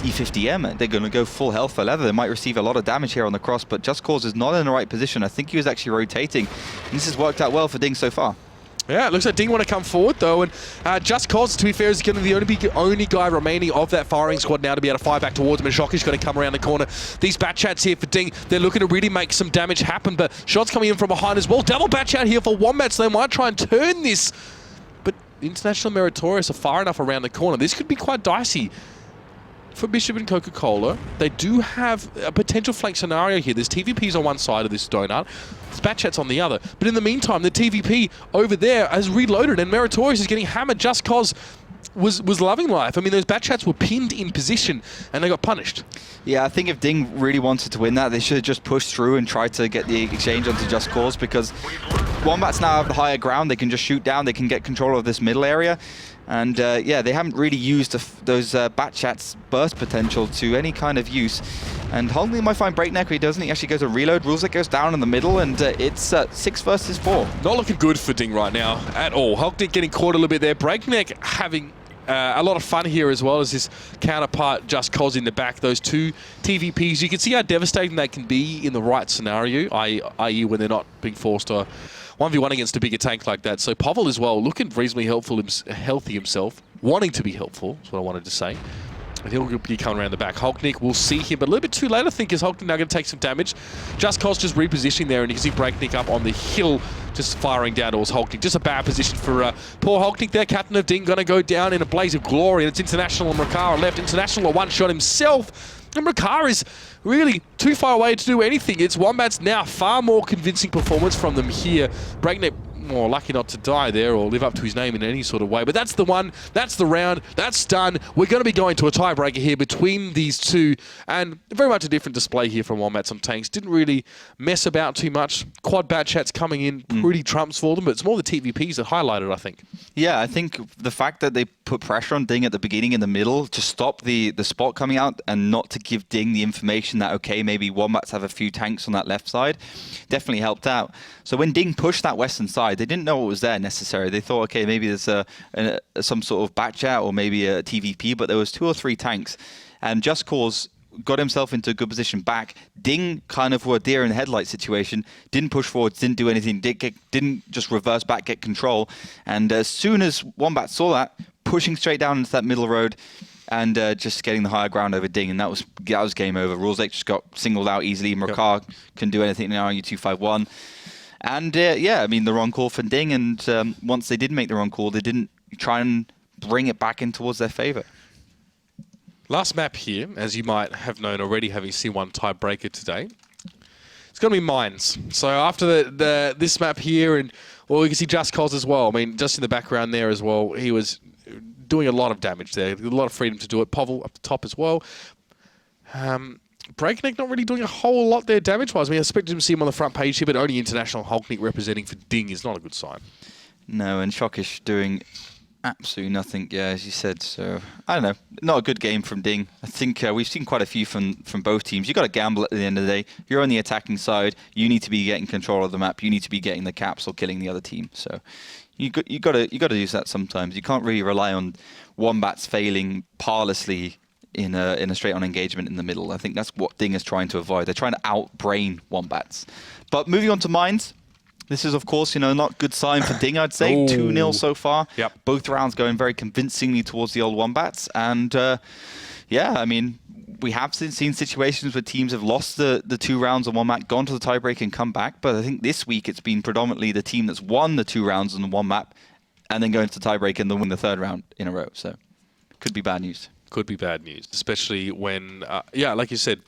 E50M. They're going to go full health for leather. They might receive a lot of damage here on the cross, but Just Cause is not in the right position. I think he was actually rotating. And this has worked out well for DiNG so far. Yeah, it looks like DiNG want to come forward, though, and Just Cause, to be fair, is going to be the only guy remaining of that firing squad now to be able to fire back towards him, and Shock is going to come around the corner. These Batchats here for DiNG, they're looking to really make some damage happen, but shots coming in from behind as well. Double Batchat here for Wombats, they might try and turn this, but International Meritorious are far enough around the corner. This could be quite dicey for Bishop and Coca-Cola. They do have a potential flank scenario here. There's TVPs on one side of this donut, Batchat's on the other. But in the meantime, the TVP over there has reloaded, and Meritorious is getting hammered. Just Cause was loving life. I mean, those Batchats were pinned in position, and they got punished. Yeah, I think if DiNG really wanted to win that, they should have just pushed through and tried to get the exchange onto Just Cause, because Wombats now have the higher ground. They can just shoot down. They can get control of this middle area. And yeah, they haven't really used those Batchat's burst potential to any kind of use. And Holmley might find Breakneck, he doesn't. He actually goes to reload. Rulesec goes down in the middle, and it's 6 versus 4. Not looking good for DiNG right now at all. Hulknick getting caught a little bit there. Breakneck having a lot of fun here, as well as his counterpart Just Cause in the back. Those two TVPs, you can see how devastating they can be in the right scenario, i.e. when they're not being forced to 1v1 against a bigger tank like that. So Pavel as well, looking reasonably healthy himself, wanting to be helpful, is what I wanted to say. And he'll be coming around the back. Hulknick, we'll see him, but a little bit too late, I think, is Hulknick now going to take some damage. Just Cause just repositioning there, and you can see Breakneck up on the hill, just firing down towards Hulknick. Just a bad position for poor Hulknick there. Captain of DiNG going to go down in a blaze of glory, and it's International and Makar left. International a one-shot himself, and Makar is really too far away to do anything. It's Wombats now. Far more convincing performance from them here. Breakneck more lucky not to die there or live up to his name in any sort of way. But that's the one, that's the round, that's done. We're going to be going to a tiebreaker here between these two, and very much a different display here from Wombats on tanks. Didn't really mess about too much. Quad Batchats coming in pretty trumps for them, but it's more the TVPs that highlighted, I think. Yeah, I think the fact that they put pressure on DiNG at the beginning in the middle to stop the spot coming out and not to give DiNG the information that, okay, maybe Wombats have a few tanks on that left side, definitely helped out. So when DiNG pushed that western side, they didn't know what was there necessarily. They thought, okay, maybe there's some sort of Batchat or maybe a TVP, but there was 2 or 3 tanks. And Just Cause got himself into a good position back. DiNG kind of were a deer in the headlight situation, didn't push forward, didn't do anything, didn't just reverse back, get control. And as soon as Wombat saw that, pushing straight down into that middle road and just getting the higher ground over DiNG, and that was game over. Rulesec just got singled out easily. Makar can do anything now on RU-251. And yeah, I mean, the wrong call for DiNG, and once they did make the wrong call, they didn't try and bring it back in towards their favor. Last map here, as you might have known already, having seen one tiebreaker today, it's going to be Mines. So after this map here, and well, you can see Just Cause as well. I mean, just in the background there as well, he was doing a lot of damage there, a lot of freedom to do it. Pavel up the top as well. Breakneck not really doing a whole lot there damage-wise. I mean, I expected to see him on the front page here, but only International Hulknick representing for DiNG is not a good sign. No, and Shockish doing absolutely nothing, yeah, as you said. So, I don't know. Not a good game from DiNG. I think we've seen quite a few from both teams. You've got to gamble at the end of the day. You're on the attacking side. You need to be getting control of the map. You need to be getting the caps or killing the other team. So, you got to use that sometimes. You can't really rely on Wombats failing parlously in a straight-on engagement in the middle. I think that's what DiNG is trying to avoid. They're trying to outbrain Wombats. But moving on to Mines, This is, of course, not good sign for DiNG, I'd say. 2-0 so far. Yep. Both rounds going very convincingly towards the old Wombats. And, we have seen situations where teams have lost the 2 rounds on one map, gone to the tiebreak and come back. But I think this week it's been predominantly the team that's won the 2 rounds on the one map and then going to the tiebreak and then win the 3rd round in a row. So could be bad news. Could be bad news, especially when, like you said,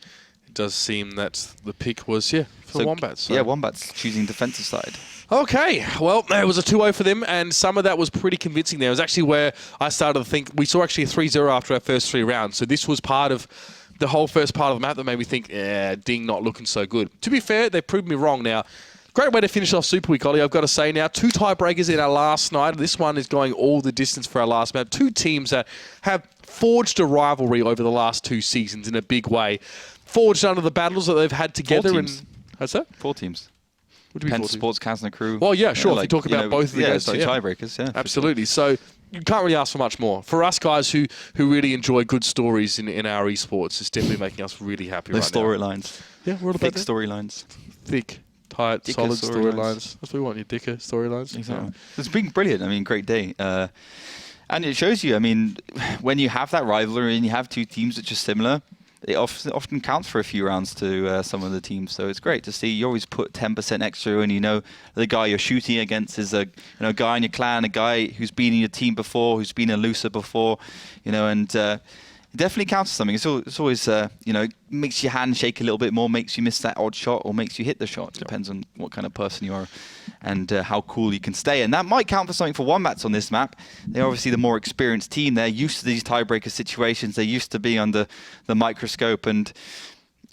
it does seem that the pick was, for Wombats. So. Yeah, Wombats choosing defensive side. Okay, well, it was a 2-0 for them, and some of that was pretty convincing there. It was actually where I started to think, we saw actually a 3-0 after our first 3 rounds, so this was part of the whole first part of the map that made me think, DiNG not looking so good. To be fair, they proved me wrong now. Great way to finish off Super Week, Ollie, I've got to say now. 2 tiebreakers in our last night. This one is going all the distance for our last map. 2 teams that have forged a rivalry over the last 2 seasons in a big way. Forged under the battles that they've had together. 4 teams. What's that? 4 teams. What do you mean 4 Penta teams? Sports, Kazna Crew. Well, yeah, sure. If you talk about both of the games. 2 tiebreakers, yeah. Absolutely. So you can't really ask for much more. For us guys who really enjoy good stories in our esports, it's definitely making us really happy Those right now. storylines. Yeah, we're all about Thick that. storylines. Thick, tight, Dicker solid storylines. storylines. That's what we want, your dicker storylines. Exactly. It's been brilliant. I mean, great day. And it shows you, I mean, when you have that rivalry and you have 2 teams which are similar, it often counts for a few rounds to some of the teams. So it's great to see. You always put 10% extra when you know the guy you're shooting against is a guy in your clan, a guy who's been in your team before, who's been a loser before, and it definitely counts for something. It's always, makes your hand shake a little bit more, makes you miss that odd shot or makes you hit the shot. It depends on what kind of person you are and how cool you can stay. And that might count for something for Wombats on this map. They're obviously the more experienced team. They're used to these tiebreaker situations. They're used to being under the microscope and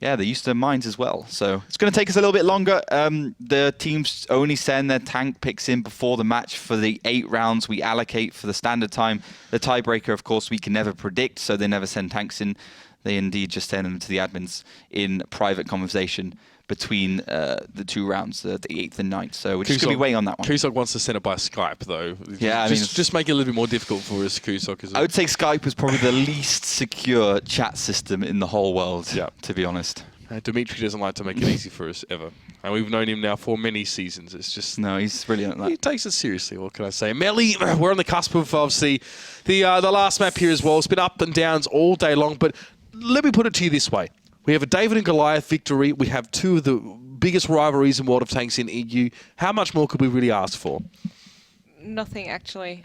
they're used to their minds as well. So it's going to take us a little bit longer. The teams only send their tank picks in before the match for the 8 rounds we allocate for the standard time. The tiebreaker, of course, we can never predict, so they never send tanks in. They indeed just send them to the admins in private conversation between the 2 rounds, the 8th and 9th. So we're just going to be waiting on that one. Kusok wants to send it by Skype, though. Yeah, just make it a little bit more difficult for us, Kusok. I would say Skype is probably the least secure chat system in the whole world, to be honest. Dimitri doesn't like to make it easy for us, ever. And we've known him now for many seasons. It's just... No, he's brilliant at that. He takes it seriously, what can I say? Melly, we're on the cusp of, obviously, the last map here as well. It's been up and downs all day long, but let me put it to you this way. We have a David and Goliath victory. We have 2 of the biggest rivalries in World of Tanks in EU. How much more could we really ask for? Nothing, actually.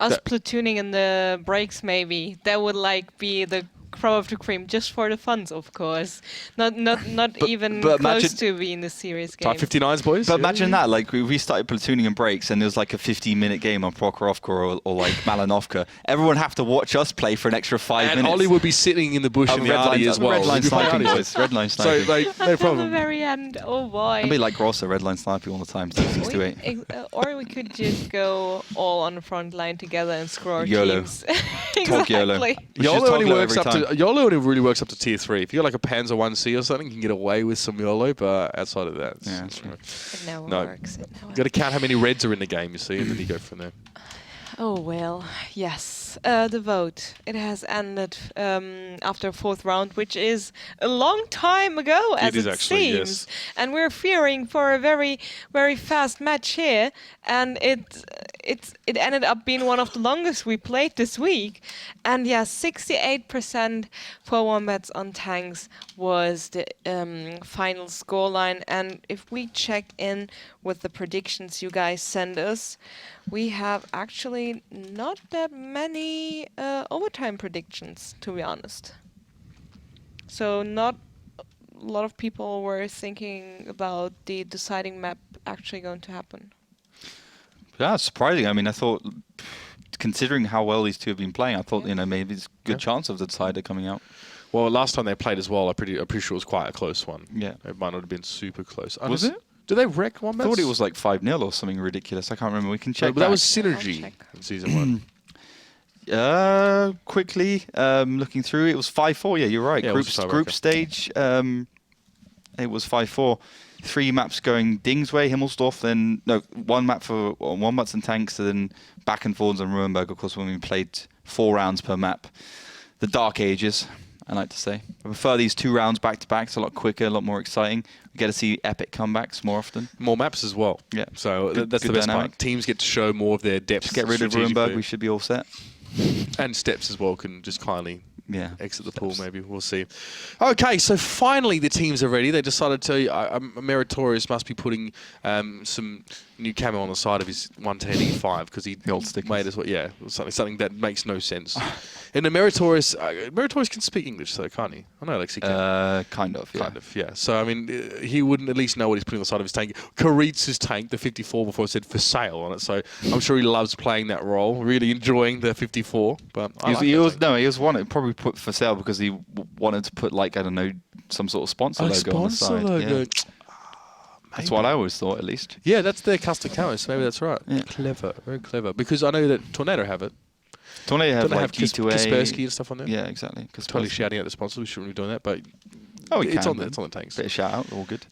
Us platooning in the breaks, maybe. That would be the crumb of the cream, just for the funds, of course. Not even close to being the serious game. Type 59s, boys. But imagine that, we started platooning in breaks and there was a 15-minute game on Prokhorovka or Malinovka. Everyone have to watch us play for an extra 5 minutes. And Ollie would be sitting in the bush in the Arty as well. Red line sniping, boys. Red line sniping. So, no At problem. the very end, oh boy. I'd be like Grosser, red line sniping all the time, 628. Or we could just go all on the front line together and screw our YOLO. teams. Talk YOLO. YOLO only really works up to tier 3. If you got a Panzer 1C or something, you can get away with some YOLO, but outside of that, that's right. It never works. You got to count how many reds are in the game, you see, and then you go from there. Oh, well, yes. The vote. It has ended after 4th round, which is a long time ago, as it actually, seems. yes. And we're fearing for a very, very fast match here. And it ended up being one of the longest we played this week. And yeah, 68% for Wombats on tanks was the final scoreline. And if we check in with the predictions you guys send us, we have actually not that many overtime predictions, to be honest. So not a lot of people were thinking about the deciding map actually going to happen. Yeah, it's surprising. I mean, I thought, considering how well these 2 have been playing, I thought, maybe it's a good chance of the decider coming out. Well, last time they played as well, I'm pretty sure it was quite a close one. Yeah. It might not have been super close. Was it? Did they wreck Wombats? I thought it was 5-0 or something ridiculous. I can't remember. We can check but that was Synergy in Season 1. Quickly, looking through, it was 5-4. Yeah, you're right. Yeah, Group stage, it was 5-4. 3 maps going DiNG's way, Himmelsdorf, then 1 map for Wombats and tanks, and then back and forwards on Ruhenberg, of course, when we played 4 rounds per map. The Dark Ages. I like to say. I prefer these 2 rounds back-to-back. It's a lot quicker, a lot more exciting. We get to see epic comebacks more often. More maps as well. Yeah. So that's good the best dynamic. part. Teams get to show more of their depth. Just get rid of Rurenberg, we should be all set. And Steps as well can just kindly exit the pool, Steps. maybe. We'll see. Okay, so finally the teams are ready. They decided to... Meritorious must be putting some new camo on the side of his 110E5 because he made us... Yeah, something that makes no sense. And the Meritorious can speak English, so can't he? I know Alexi can. Kind of, yeah. So, I mean, he wouldn't at least know what he's putting on the side of his tank. Karitz's tank, the 54, before it said for sale on it. So I'm sure he loves playing that role, really enjoying the 54. But he was wanted probably put for sale because he wanted to put, like, I don't know, some sort of sponsor logo on the side. Logo. Yeah. That's what I always thought, at least. Yeah, that's their custom camo, so maybe that's right. Yeah. Clever, very clever. Because I know that Tornado have it. Tornado have like G2A. Kaspersky and stuff on there. Yeah, exactly. Totally shouting out the sponsors. We shouldn't be doing that, but we it's can, on there. It's on the tanks. Bit of shout out, all good.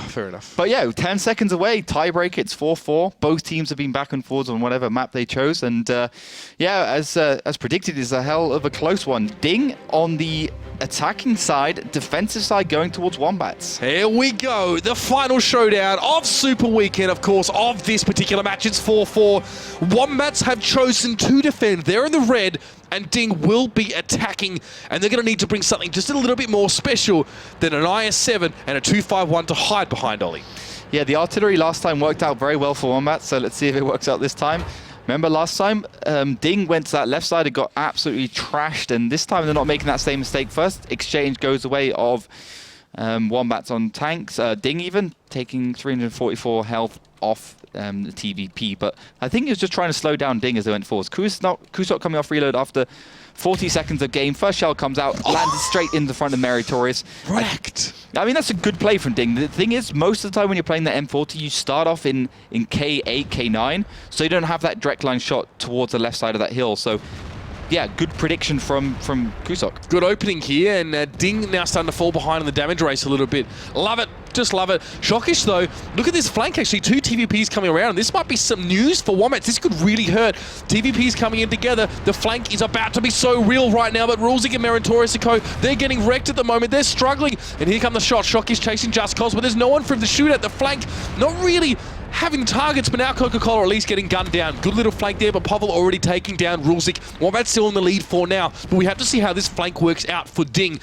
Fair enough. But yeah, 10 seconds away, tiebreak. It's 4-4. Both teams have been back and forwards on whatever map they chose, and as predicted, is a hell of a close one. DiNG on the attacking side, defensive side going towards Wombats. Here we go, the final showdown of Super Weekend, of course, of this particular match. It's 4-4. Wombats have chosen to defend. They're in the red, and DiNG will be attacking, and they're going to need to bring something just a little bit more special than an IS-7 and a 251 to hide behind Ollie. Yeah, the artillery last time worked out very well for Wombats, so let's see if it works out this time. Remember last time, DiNG went to that left side and got absolutely trashed, and this time they're not making that same mistake. First exchange goes away of Wombats on tanks. DiNG even taking 344 health off the TVP, but I think he was just trying to slow down DiNG as they went forwards. Kusok coming off reload after 40 seconds of game. First shell comes out, landed straight in the front of Meritorious. Wrecked. I mean, that's a good play from DiNG. The thing is, most of the time when you're playing the M40, you start off in K8, K9, so you don't have that direct line shot towards the left side of that hill. So, yeah, good prediction from Kusok. Good opening here, and DiNG now starting to fall behind on the damage race a little bit. Love it. Just love it. Shockish, though. Look at this flank, actually. 2 TVPs coming around. And this might be some news for Wombats. This could really hurt. TVPs coming in together. The flank is about to be so real right now, but Rulzik and Meritorious and Co, they're getting wrecked at the moment. They're struggling. And here come the shots. Shockish chasing Just Cause, but there's no one for him to shoot at. The flank not really having targets, but now Coca-Cola at least getting gunned down. Good little flank there, but Pavel already taking down Rulzik. Wombats still in the lead for now, but we have to see how this flank works out for DiNG.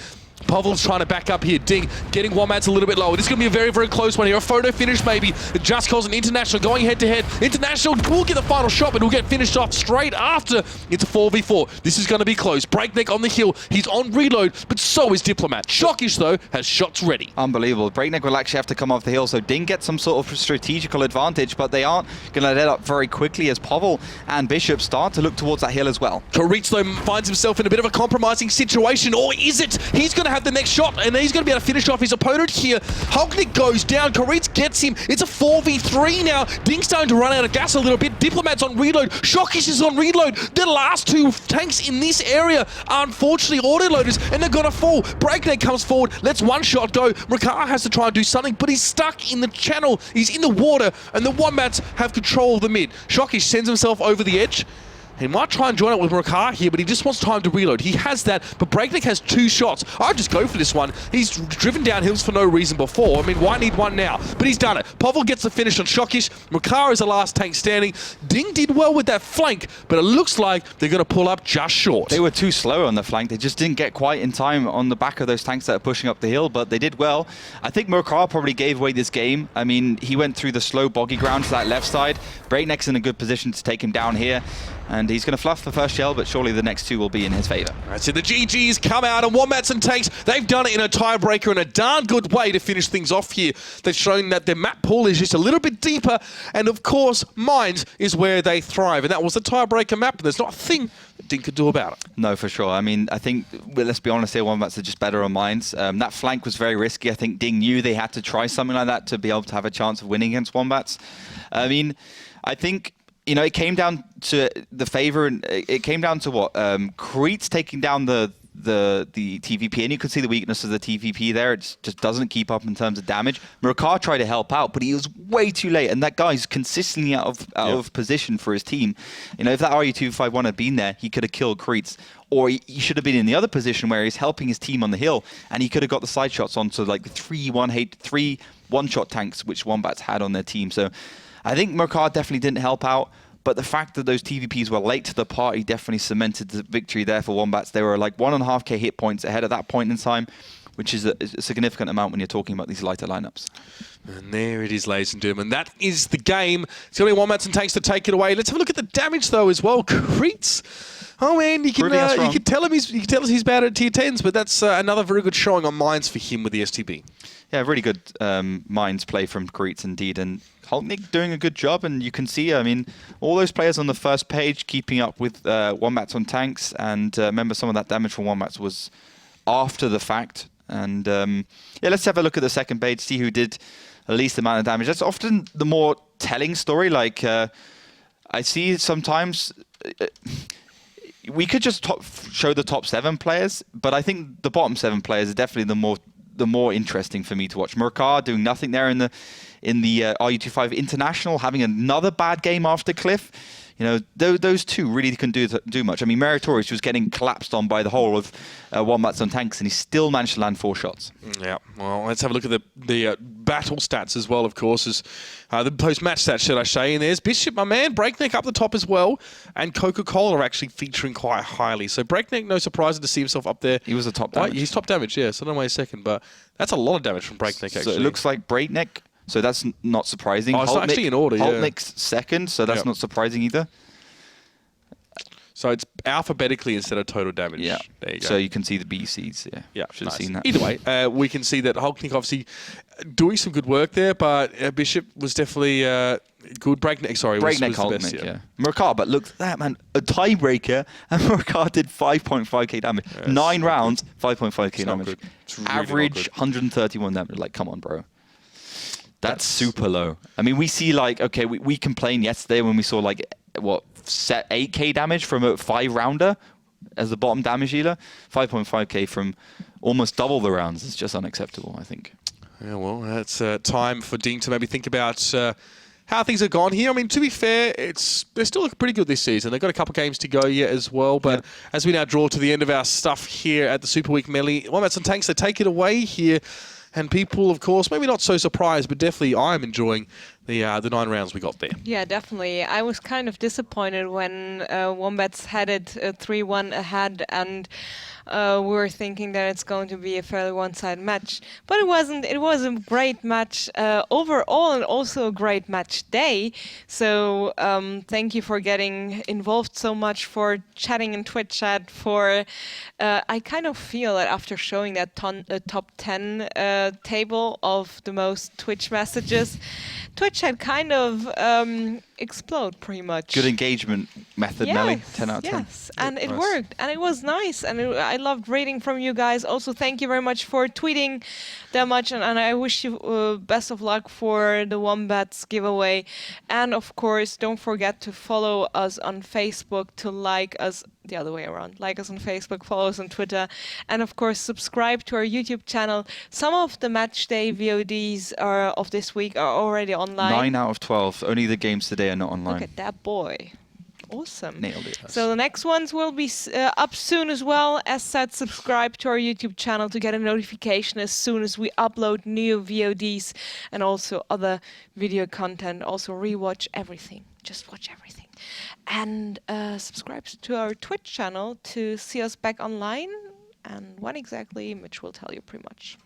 Pavel's trying to back up here. DiNG getting Wombats a little bit lower. This is going to be a very, very close one here. A photo finish maybe. Just Cause an International going head-to-head. International will get the final shot, but will get finished off straight after. It's a 4v4. This is going to be close. Breakneck on the hill. He's on reload, but so is Diplomat. Shockish, though, has shots ready. Unbelievable. Breakneck will actually have to come off the hill, so DiNG gets some sort of strategical advantage, but they aren't going to let up very quickly as Pavel and Bishop start to look towards that hill as well. Karitz, though, finds himself in a bit of a compromising situation, or is it? He's going to have the next shot, and he's going to be able to finish off his opponent here. Hognick goes down. Karitz gets him. It's a 4v3 now. DiNG's starting to run out of gas a little bit. Diplomat's on reload. Shockish is on reload. The last 2 tanks in this area are unfortunately autoloaders, and they're going to fall. Breakneck comes forward, lets one shot go. Rakar has to try and do something, but he's stuck in the channel. He's in the water, and the Wombats have control of the mid. Shockish sends himself over the edge. He might try and join it with Rakar here, but he just wants time to reload. He has that, but Breakneck has 2 shots. I'd just go for this one. He's driven down hills for no reason before. I mean, why need one now? But he's done it. Pavel gets the finish on Shockish. Rakar is the last tank standing. DiNG did well with that flank, but it looks like they're going to pull up just short. They were too slow on the flank. They just didn't get quite in time on the back of those tanks that are pushing up the hill, but they did well. I think Rakar probably gave away this game. I mean, he went through the slow boggy ground to that left side. Breakneck's in a good position to take him down here. And he's going to fluff the first shell, but surely the next 2 will be in his favor. Right, so the GGs come out, and Wombats and Tanks, they've done it in a tiebreaker in a darn good way to finish things off here. They've shown that their map pool is just a little bit deeper, and of course, Mines is where they thrive. And that was the tiebreaker map, and there's not a thing that DiNG could do about it. No, for sure. I mean, I think, well, let's be honest here, Wombats are just better on Mines. That flank was very risky. I think DiNG knew they had to try something like that to be able to have a chance of winning against Wombats. I mean, I think, you know, it came down to the favor, and it came down to what? Karitz taking down the the TVP, and you can see the weakness of the TVP there. It just doesn't keep up in terms of damage. Murakar tried to help out, but he was way too late, and that guy's consistently out of position for his team. You know, if that RU251 had been there, he could have killed Kreitz. Or he should have been in the other position where he's helping his team on the hill, and he could have got the side shots onto like the three one-shot tanks which Wombats had on their team. So I think Murakar definitely didn't help out. But the fact that those TVPs were late to the party definitely cemented the victory there for Wombats. They were like 1.5k hit points ahead at that point in time, which is a significant amount when you're talking about these lighter lineups. And there it is, ladies and gentlemen. That is the game. It's going to be Wombats and Tanks to take it away. Let's have a look at the damage, though, as well. Kreitz. Oh, man, you can tell us he's bad at tier 10s, but that's another very good showing on mines for him with the STB. Yeah, really good mines play from Kreitz indeed, and Hulknick doing a good job. And you can see, I mean, all those players on the first page keeping up with Wombats on Tanks, and remember some of that damage from Wombats was after the fact. And yeah, let's have a look at the second page, see who did the least amount of damage. That's often the more telling story. Like I see sometimes we could just show the top 7 players, but I think the bottom 7 players are definitely the more interesting for me to watch. Murakar doing nothing there in the RU25 International, having another bad game after Cliff. You know, those two really can do much. I mean, Meritorious was getting collapsed on by the whole of Wombats on Tanks, and he still managed to land 4 shots. Yeah, well, let's have a look at the battle stats as well, of course, as the post-match stats, should I say. And there's Bishop, my man, Breakneck up the top as well, and Coca-Cola are actually featuring quite highly. So Breakneck, no surprise to see himself up there. He was the top damage. He's top damage, yeah, so I don't know why he's second, but that's a lot of damage from Breakneck, actually. So it looks like Breakneck, so that's not surprising. Oh, it's not actually in order, yeah. Hulknick's second, so that's not surprising either. So it's alphabetically instead of total damage. Yeah. There you go. So you can see the BCs. Yeah. Should have seen that. Either way, we can see that Hulknick obviously doing some good work there, but Bishop was definitely good. Breakneck, was Hulknick, the best, yeah. Murakar, but look at that, man. A tiebreaker, and Murakar did 5.5k damage. 9 rounds, 5.5k damage. Really average 131 damage. Like, come on, bro. That's super low. I mean, we see like, okay, we complained yesterday when we saw like, what, set 8k damage from a 5-rounder as the bottom damage dealer. 5.5k from almost double the rounds is just unacceptable, I think. Yeah, well, that's time for DiNG to maybe think about how things have gone here. I mean, to be fair, they're still looking pretty good this season. They've got a couple games to go yet as well, but as we now draw to the end of our stuff here at the Super Week Melee, Wombats and Tanks, they take it away here. And people, of course, maybe not so surprised, but definitely I'm enjoying the 9 rounds we got there. Yeah, definitely. I was kind of disappointed when Wombats had it 3-1 ahead, and we were thinking that it's going to be a fairly one-sided match. But it wasn't. It was a great match overall, and also a great match day. So thank you for getting involved so much, for chatting in Twitch chat, for... I kind of feel that after showing that top 10 table of the most Twitch messages, Twitch had kind of explode pretty much. Good engagement method, Melly. 10 out of 10. Yes, and it worked, and it was nice, and I loved reading from you guys. Also, thank you very much for tweeting that much, and I wish you best of luck for the Wombats giveaway. And of course, don't forget to follow us on Facebook, to like us the other way around. Like us on Facebook, follow us on Twitter, and of course, subscribe to our YouTube channel. Some of the match day VODs of this week are already online. 9 out of 12. Only the games today are not online. Look at that boy. Awesome. Nailed it. So the next ones will be up soon as well. As said, subscribe to our YouTube channel to get a notification as soon as we upload new VODs and also other video content. Also rewatch everything. Just watch everything. And subscribe to our Twitch channel to see us back online. And when exactly, Mitch will tell you pretty much.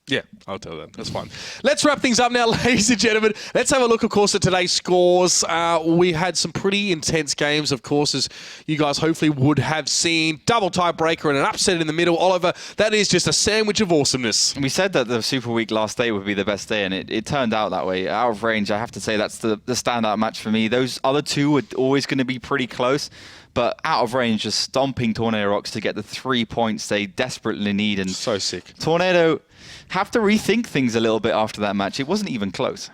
Yeah, I'll tell them. That's fine. Let's wrap things up now, ladies and gentlemen. Let's have a look, of course, at today's scores. We had some pretty intense games, of course, as you guys hopefully would have seen. Double tiebreaker and an upset in the middle. Oliver, that is just a sandwich of awesomeness. We said that the Super Week last day would be the best day, and it turned out that way. Out of range, I have to say that's the standout match for me. Those other two were always going to be pretty close. But out of range, just stomping Tornado Rocks to get the 3 points they desperately need. And so sick. Tornado have to rethink things a little bit after that match. It wasn't even close.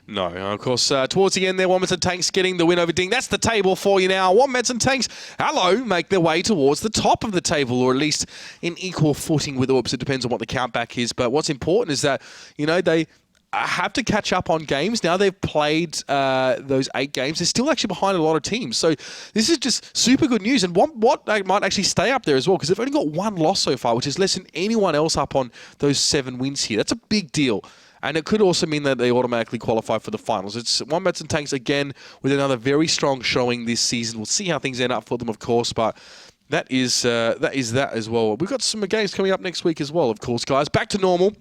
No, of course, towards the end there, Wombats and Tanks getting the win over DiNG. That's the table for you now. Wombats and Tanks, hello, make their way towards the top of the table, or at least in equal footing with Oops. It depends on what the countback is. But what's important is that, they have to catch up on games. Now they've played those 8 games. They're still actually behind a lot of teams. So this is just super good news. And what they might actually stay up there as well, because they've only got 1 loss so far, which is less than anyone else up on those 7 wins here. That's a big deal. And it could also mean that they automatically qualify for the finals. It's Wombats and Tanks again with another very strong showing this season. We'll see how things end up for them, of course, but that is that as well. We've got some games coming up next week as well, of course, guys. Back to normal.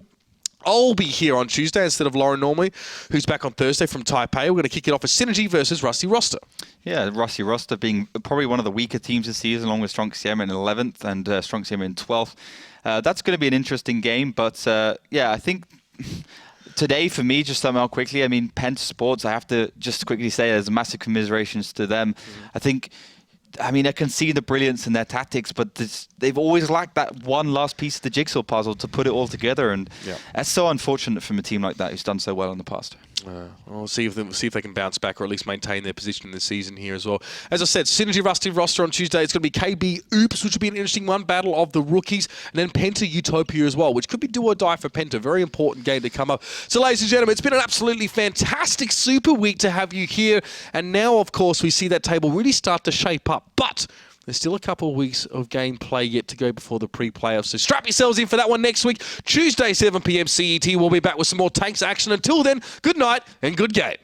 I'll be here on Tuesday instead of Lauren normally, who's back on Thursday from Taipei. We're going to kick it off with Synergy versus Rusty Roster. Yeah, Rusty Roster being probably one of the weaker teams this season, along with Strong Sierra in 11th and Strong Sierra in 12th. That's going to be an interesting game, but I think today, for me, just somehow quickly, Penta Sports, I have to just quickly say there's massive commiserations to them. I can see the brilliance in their tactics, but they've always lacked that one last piece of the jigsaw puzzle to put it all together, and that's so unfortunate from a team like that who's done so well in the past. We'll see if they can bounce back or at least maintain their position in the season here as well. As I said, Synergy Rusty Roster on Tuesday. It's going to be KB Oops, which will be an interesting one, battle of the rookies, and then Penta Utopia as well, which could be do or die for Penta. Very important game to come up. So, ladies and gentlemen, it's been an absolutely fantastic super week to have you here, and now, of course, we see that table really start to shape up, but there's still a couple of weeks of gameplay yet to go before the pre-playoffs. So strap yourselves in for that one next week. Tuesday, 7 p.m. CET. We'll be back with some more Tanks action. Until then, good night and good game.